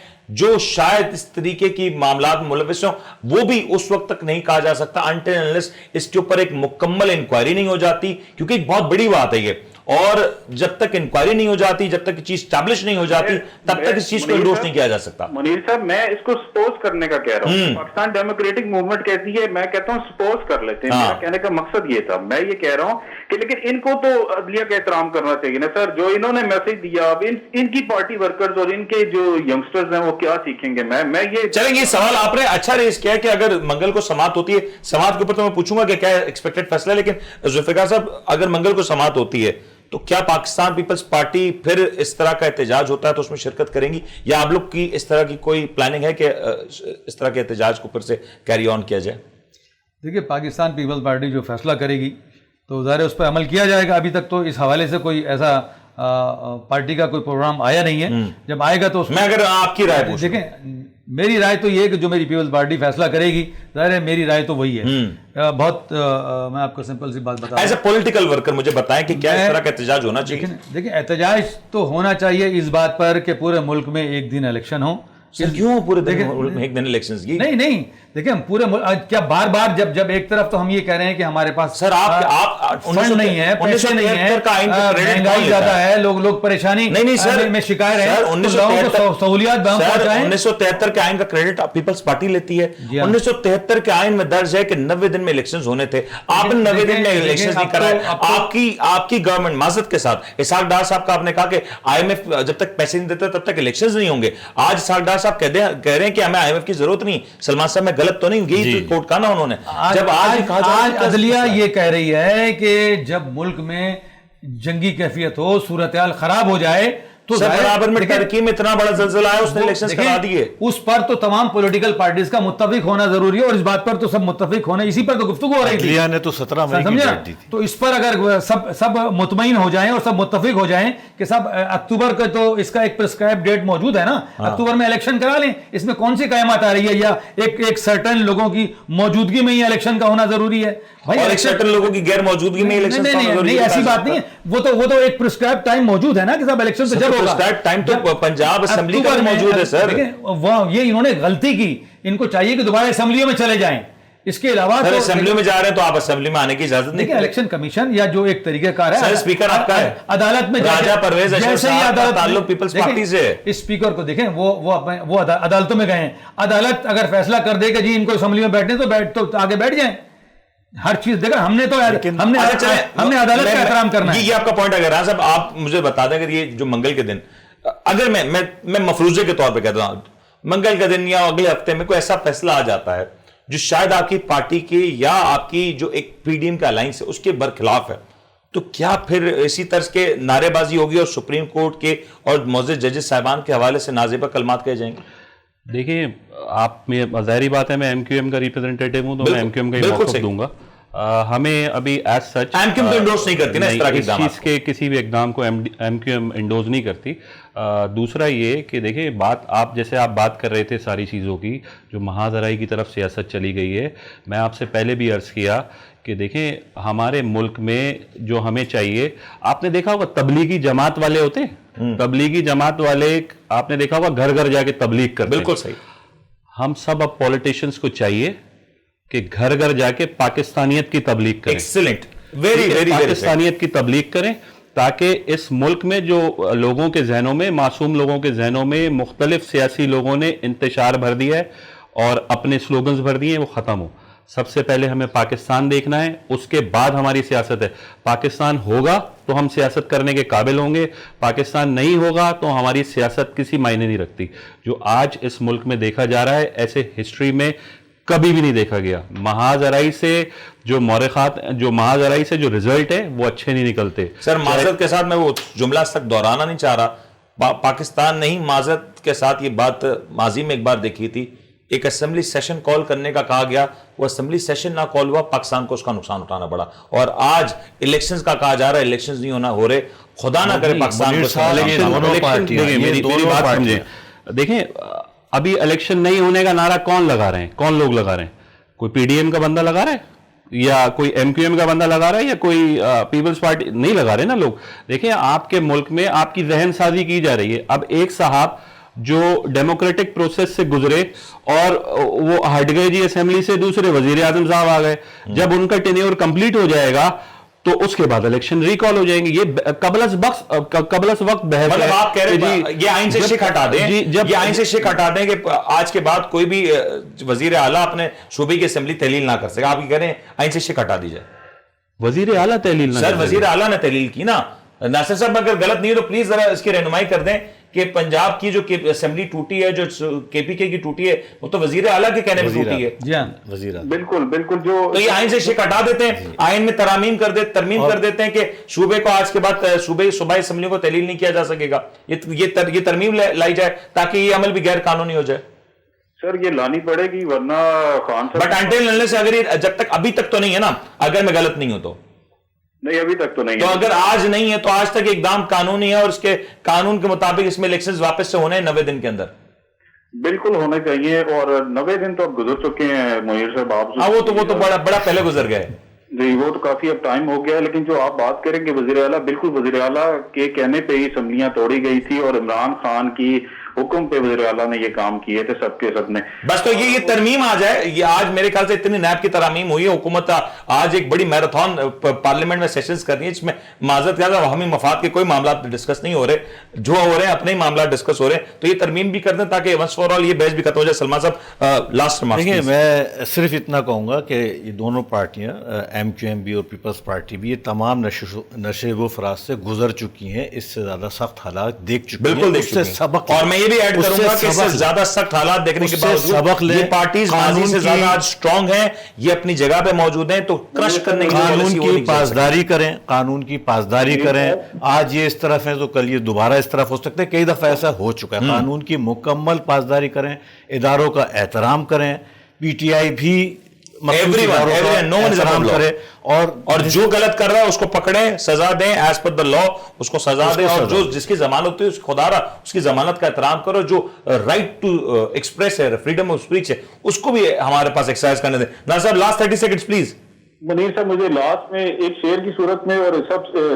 جو شاید اس طریقے کی معاملات میں ملوث ہوں، وہ بھی اس وقت تک نہیں کہا جا سکتا until unless اس کے اوپر ایک مکمل انکوائری نہیں ہو جاتی، کیونکہ ایک بہت بڑی بات ہے یہ. اور جب تک انکوائری نہیں ہو جاتی، جب تک چیز اسٹیبلش نہیں ہو جاتی، تب تک اس چیز کو انڈورس نہیں کیا جا سکتا. منیر صاحب، میں اس کو سپوز کرنے کا کہہ رہا ہوں. پاکستان ڈیموکریٹک موومنٹ کہتی ہے، میں کہتا ہوں سپوز کر لیتے ہیں. میرا کہنے کا مقصد یہ تھا. میں یہ کہہ رہا ہوں کہ لیکن ان کو تو عدلیہ کا احترام کرنا چاہیے نا سر. جو انہوں نے میسج دیا، اب ان کی پارٹی ورکرز اور ان کے جو ینگسٹرز ہیں وہ کیا سیکھیں گے؟ میں یہ چلیں، یہ سوال آپ نے اچھا ریز کیا کہ اگر منگل کو سماعت ہوتی ہے، سماعت کے اوپر تو میں پوچھوں گا کہ کیا ایکسپیکٹڈ فیصلہ ہے، لیکن ذوالفقار صاحب اگر منگل کو سماعت ہوتی ہے تو کیا پاکستان پیپلز پارٹی پھر اس طرح کا احتجاج ہوتا ہے تو اس میں شرکت کریں گی، یا آپ لوگ کی اس طرح کی کوئی پلاننگ ہے کہ اس طرح کے احتجاج کو پھر سے کیری آن کیا جائے؟ دیکھیے پاکستان پیپلز پارٹی جو فیصلہ کرے گی تو ظاہر اس پہ عمل کیا جائے گا. ابھی تک تو اس حوالے سے کوئی ایسا پارٹی کا کوئی پروگرام آیا نہیں ہے. جب آئے گا تو اس میں اگر آپ کی رائے پوچھوں، دیکھیں میری رائے تو یہ ہے کہ جو میری پیپلز پارٹی فیصلہ کرے گی، ظاہر ہے میری رائے تو وہی ہے. بہت میں آپ کو سمپل سی بات بتا ایز اے پولیٹیکل ورکر مجھے بتائیں کہ کیا اس طرح کا احتجاج ہونا چاہیے؟ دیکھیں احتجاج تو ہونا چاہیے اس بات پر کہ پورے ملک میں ایک دن الیکشن ہو. کیوں پورے ملک میں ایک دن الیکشنز کی؟ نہیں دیکھیں ہم پورے کیا بار بار جب ایک طرف تو ہم یہ کہہ رہے ہیں کہ ہمارے پاس سر آپ فنڈ نہیں ہے، پیسے نہیں ہے، مہنگائی زیادہ ہے، لوگ پریشانی میں شکار ہیں، لوگوں کو سہولیات ہم پہنچائیں. 1973 کے آئین کا کریڈٹ پیپلز پارٹی لیتی ہے. 1973 کے آئین میں درج ہے کہ 90 دن میں الیکشنز ہونے تھے. آپ نے 90 دن میں الیکشنز نہیں کرائے. آپ کی گورنمنٹ معذرت کے ساتھ اسحاق ڈار صاحب کا آپ نے کہا کہ آئی ایم ایف جب تک پیسے نہیں دیتا تب تک الیکشنز نہیں ہوں گے. آج اسحاق ڈار صاحب کہہ رہے ہیں کہ ہمیں آئی ایم ایف کی ضرورت نہیں. سلمان صاحب میں غلط تو نہیں گئی کوٹ کہا نا انہوں نے. جب آج عدلیہ یہ کہہ رہی ہے کہ جب ملک میں جنگی کیفیت ہو، صورتحال خراب ہو جائے تو برابر میں ترکی میں اتنا بڑا زلزلہ آیا اس نے الیکشنز کرا دیے. اس پر تو تمام پولیٹیکل پارٹیز کا متفق ہونا ضروری ہے اور اس بات پر تو سب متفق ہونا، اسی پر تو گفتگو ہو رہی تھی. عدلیہ نے تو 17 مئی کی ڈیٹ دی تھی. تو اس پر اگر سب مطمئن ہو جائیں اور سب متفق ہو جائیں کہ سب اکتوبر کا تو اس کا ایک پرسکرائب ڈیٹ موجود ہے نا، اکتوبر میں الیکشن کرا لیں. اس میں کون سی قیامت آ رہی ہے؟ یا ایک سرٹن لوگوں کی موجودگی میں ہی الیکشن کا ہونا ضروری ہے؟ ایک سرٹن لوگوں کی غیر موجودگی میں الیکشن کا ہونا ضروری ہے؟ ایسی بات نہیں ہے. وہ تو ایک پرسکرائب ٹائم موجود ہے نا کہ سب الیکشن سے جب ہوگا. پرسکرائب ٹائم تو پنجاب اسمبلی کا موجود ہے سر. یہ انہوں نے غلطی کی، ان کو چاہیے کہ دوبارہ اسمبلیوں میں چلے جائیں. اس کے علاوہ سر اسمبلیوں میں جا رہے ہیں تو آپ اسمبلی میں آنے کی اجازت نہیں. الیکشن کمیشن یا جو ایک طریقہ کار ہے، سر اسپیکر آپ کا ہے، عدالت میں راجہ پرویز اشرف صاحب کا تعلق پیپلز پارٹی سے ہے. اسپیکر کو دیکھیں وہ عدالتوں میں گئے ہیں. عدالت اگر فیصلہ کر دے کہ جی ان کو اسمبلی میں بیٹھنے تو آگے بیٹھ جائیں. ہر چیز دیکھا ہم نے تو ہم نے عدالت کا احترام کرنا ہے. یہ آپ کا پوائنٹ اگر ہے صاحب آپ مجھے بتا دیں کہ یہ جو منگل کے دن، اگر میں مفروضے کے طور پہ کہتا ہوں منگل کا دن یا اگلے ہفتے میں کوئی ایسا فیصلہ آ جاتا ہے جو شاید آپ کی پارٹی کے یا آپ کی جو ایک پی ڈی ایم کا الائنس ہے اس کے برخلاف ہے، تو کیا پھر اسی طرز کے نعرے بازی ہوگی اور سپریم کورٹ کے اور معزز ججز صاحبان کے حوالے سے نازیبہ کلمات کہے جائیں گے؟ دیکھیں آپ میں ظاہری بات ہے میں ایم کیو ایم کا ریپرزینٹیٹیو ہوں تو میں ایم کیو ایم کا ہی موقف دوں گا. ہمیں ابھی as such M Q M تو انڈورس نہیں کرتی نا اس طرح کے اقدامات، اس چیز کے کسی بھی اقدام کو ایم کیو ایم انڈورس نہیں کرتی. دوسرا یہ کہ دیکھیں بات آپ جیسے آپ بات کر رہے تھے ساری چیزوں کی جو محاذرائی کی طرف سیاست چلی گئی ہے، میں آپ سے پہلے بھی عرض کیا کہ دیکھیں ہمارے ملک میں جو ہمیں چاہیے، آپ نے دیکھا ہوگا تبلیغی جماعت والے ہوتے ہیں، تبلیغی جماعت والے آپ نے دیکھا ہوگا گھر گھر جا کے تبلیغ کرتے ہیں. بالکل صحیح. ہم سب اب پولیٹیشینز کو چاہیے کہ گھر گھر جا کے پاکستانیت کی تبلیغ کریں. ایکسلنٹ، ویری ویری پاکستانیت کی تبلیغ کریں تاکہ اس ملک میں جو لوگوں کے ذہنوں میں، معصوم لوگوں کے ذہنوں میں مختلف سیاسی لوگوں نے انتشار بھر دیا ہے اور اپنے سلوگنز بھر دیے ہیں، وہ ختم ہو. سب سے پہلے ہمیں پاکستان دیکھنا ہے، اس کے بعد ہماری سیاست ہے. پاکستان ہوگا تو ہم سیاست کرنے کے قابل ہوں گے، پاکستان نہیں ہوگا تو ہماری سیاست کسی معنی نہیں رکھتی. جو آج اس ملک میں دیکھا جا رہا ہے ایسے ہسٹری میں کبھی بھی نہیں دیکھا گیا. محاذ آرائی سے جو محاذ آرائی سے جو رزلٹ ہے وہ اچھے نہیں نکلتے. سر معذرت کے ساتھ میں وہ جملہ تک دہرانا نہیں چاہ رہا. پاکستان نہیں، معذرت کے ساتھ یہ بات ماضی میں ایک بار دیکھی تھی، ایک اسمبلی سیشن کال کرنے کا کہا گیا، وہ اسمبلی سیشن نہ کال ہوا، پاکستان کو اس کا نقصان اٹھانا پڑا. اور آج الیکشنز کا کہا جا رہا ہے الیکشنز نہیں ہونا ہو رہے. خدا نہ کرے پاکستان کو. دیکھیں ابھی الیکشن نہیں ہونے کا نعرہ کون لگا رہے ہیں، کون لوگ لگا رہے ہیں؟ کوئی پی ڈی ایم کا بندہ لگا رہا ہے یا کوئی ایم کیو ایم کا بندہ لگا رہا ہے یا کوئی پیپلز پارٹی نہیں لگا رہے نا لوگ. دیکھیں آپ کے ملک میں آپ کی ذہن سازی کی جا رہی ہے. اب ایک صاحب جو ڈیموکریٹک پروسیس سے گزرے اور وہ ہٹ گئے جی اسمبلی سے، دوسرے وزیر اعظم صاحب آ گئے. جب ان کا ٹینیور کمپلیٹ ہو جائے گا تو اس کے بعد الیکشن ریکال ہو جائیں گے. یہ قبل از وقت بحث ہے. آپ کہہ رہے ہیں یہ آئین سے شک ہٹا دیں، یہ آئین سے شک ہٹا دیں کہ آج کے بعد کوئی بھی وزیر اعلیٰ اپنے صوبے کی اسمبلی تحلیل نہ کر سکے. آپ یہ کہہ رہے ہیں آئین سے شک ہٹا دی جائے. وزیر اعلیٰ تحلیل نہ، سر وزیر اعلیٰ نے تحلیل کی نا. ناصر صاحب اگر غلط نہیں ہے تو پلیز ذرا اس کی رہنمائی کر دیں کہ پنجاب کی جو اسمبلی ٹوٹی ہے, جو KPK کی ٹوٹی ہے, وہ تو وزیر اعلیٰ کے کہنے میں ٹوٹی ہے. جی ہاں, وزیر اعلیٰ بالکل بالکل. جو تو یہ آئین سے شک ہٹا دیتے ہیں, آئین میں ترمیم کر دیتے ہیں کہ صوبے کو آج کے بعد صوبائی اسمبلیوں کو تحلیل نہیں کیا جا سکے گا. یہ ترمیم لائی جائے تاکہ یہ عمل بھی غیر قانونی ہو جائے. سر یہ لانی پڑے گی, ورنہ خان صاحب بٹ انٹل انلیس اگر یہ جب تک ابھی تک تو نہیں ہے نا, اگر میں غلط نہیں ہوں تو نہیں, ابھی تک تو نہیں تو ہے. اگر آج نہیں ہے تو آج تک اقدام قانونی ہے, اور اس کے قانون کے مطابق اس میں الیکشنز واپس سے ہونے ہیں 90 دن کے اندر. بالکل ہونے چاہیے, اور 90 دن تو اب گزر چکے ہیں منیر صاحب. آپ ہاں, وہ تو بڑا پہلے گزر گئے. جی وہ تو کافی اب ٹائم ہو گیا ہے, لیکن جو آپ بات کریں گے وزیر اعلیٰ, بالکل وزیر اعلیٰ کے کہنے پہ ہی اسمبلیاں توڑی گئی تھی, اور عمران خان کی حکم پہ وزیر اعلیٰ نے یہ کام کیے تھے سب کے سب نے. بس تو یہ ترمیم آ جائے. یہ آج میرے خیال سے اتنی نیب کی ترامیم ہوئی ہے, حکومت آج ایک بڑی میراتھن پارلیمنٹ میں سیشنز کر رہی ہے, جس میں معذرت کیا تھا ہمیں مفاد کے کوئی معاملات ڈسکس نہیں ہو رہے, جو ہو رہے ہیں اپنے ہی معاملات ڈسکس ہو رہے ہیں. تو یہ ترمیم بھی کر دیں تاکہ ونس فار آل یہ بحث بھی ختم ہو جائے. سلمان صاحب لاسٹ ریمارکس. دیکھیں, میں صرف اتنا کہوں گا کہ یہ دونوں پارٹیاں MQM بھی اور پیپلز پارٹی بھی, یہ تمام نشیب و فراز سے گزر چکی ہیں, اس سے زیادہ سخت حالات دیکھ چکی ہیں, بالکل دیکھ چکی ہیں. اور میں یہ بھی ایڈ کروں گا کہ اس سے زیادہ سخت حالات دیکھنے کے باوجود یہ پارٹیز ماضی سے زیادہ آج سٹرونگ ہیں, یہ اپنی جگہ پہ موجود ہیں, تو کرش کرنے کی قانون کی پاسداری کریں, قانون کی پاسداری کریں. آج یہ اس طرف ہے تو کل یہ دوبارہ اس طرف ہو سکتے ہیں, کئی دفعہ ایسا ہو چکا ہے. قانون کی مکمل پاسداری کریں, اداروں کا احترام کریں, PTI بھی احترام کرے, اور جو غلط کر رہا ہے اس کو پکڑیں, سزا دیں ایز پر دا لا, اس کو سزا دیں, اور جو جس کی ضمانت ہوتی ہے خدا را اس کی ضمانت کا احترام کرو. جو رائٹ ٹو ایکسپریس ہے, فریڈم آف اسپیچ ہے, اس کو بھی ہمارے پاس ایکسرسائز کرنے دیں. ناصر صاحب لاسٹ 30 سیکنڈز پلیز. منیر صاحب مجھے لاسٹ میں ایک شعر کی صورت میں, اور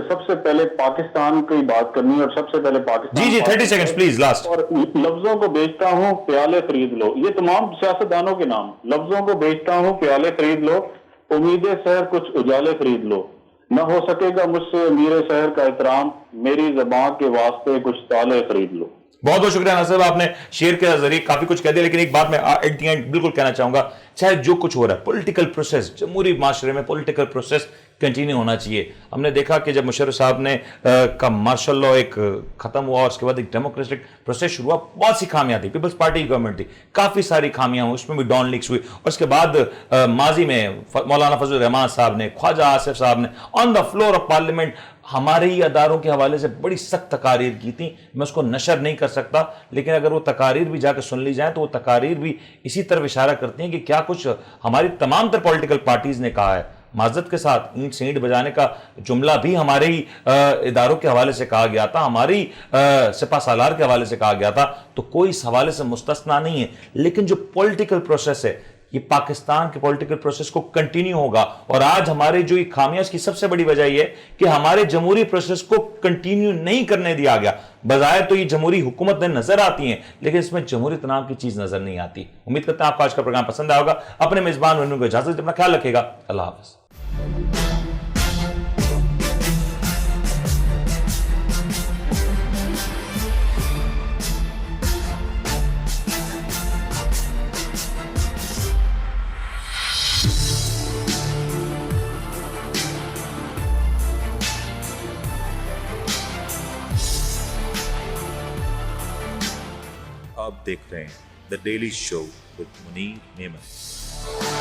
سب سے پہلے پاکستان کی بات کرنی ہے, اور سب سے پہلے پاکستان. جی 30 سیکنڈز پلیز لاسٹ. اور لفظوں کو بیچتا ہوں پیالے خرید لو, یہ تمام سیاستدانوں کے نام. لفظوں کو بیچتا ہوں پیالے خرید لو, امید سحر کچھ اجالے خرید لو, نہ ہو سکے گا مجھ سے امیر شہر کا احترام, میری زبان کے واسطے کچھ تالے خرید لو. بہت بہت شکریہ ناصر صاحب, آپ نے شعر کے ذریعے کافی کچھ کہہ دیا, لیکن ایک بات میں ایٹ دی اینڈ بالکل کہنا چاہوں گا, چاہے جو کچھ ہو رہا ہے پولیٹیکل پروسیس, جمہوری معاشرے میں پولیٹیکل پروسیس کنٹینیو ہونا چاہیے. ہم نے دیکھا کہ جب مشرف صاحب نے کا مارشل لاء ایک ختم ہوا, اور اس کے بعد ایک ڈیموکریٹک پروسیس شروع ہوا, بہت سی خامیاں تھیں. پیپلز پارٹی کی گورنمنٹ تھی, کافی ساری خامیاں ہوئی, اس میں بھی ڈان لیکس ہوئی. اور اس کے بعد ماضی میں مولانا فضل الرحمان صاحب نے, خواجہ آصف صاحب نے آن دا فلور آف پارلیمنٹ ہمارے ہی اداروں کے حوالے سے بڑی سخت تقاریر کی تھی. میں اس کو نشر نہیں کر سکتا, لیکن اگر وہ تقاریر بھی جا کے سن لی جائیں تو وہ تقاریر بھی اسی طرف اشارہ کرتی ہیں کہ کیا کچھ ہماری تمام تر پولیٹیکل پارٹیز نے کہا ہے. معذرت کے ساتھ اینٹ سے اینٹ بجانے کا جملہ بھی ہمارے ہی اداروں کے حوالے سے کہا گیا تھا, ہمارے ہی سپہ سالار کے حوالے سے کہا گیا تھا, تو کوئی اس حوالے سے مستثنا نہیں ہے. لیکن جو پولیٹیکل پروسیس ہے, یہ پاکستان کے پولیٹیکل پروسیس کو کنٹینیو ہوگا. اور آج ہمارے جو یہ خامیاں, اس کی سب سے بڑی وجہ یہ ہے کہ ہمارے جمہوری پروسیس کو کنٹینیو نہیں کرنے دیا گیا. بظاہر تو یہ جمہوری حکومت نظر آتی ہیں, لیکن اس میں جمہوریت نام کی چیز نظر نہیں آتی. امید کرتا ہوں آپ کو آج کا پروگرام پسند آئے ہوگا. اپنے میزبان ونو کو اجازت, اپنا خیال رکھے گا. اللہ حافظ. آپ دیکھ رہے ہیں the daily show with Munir neon.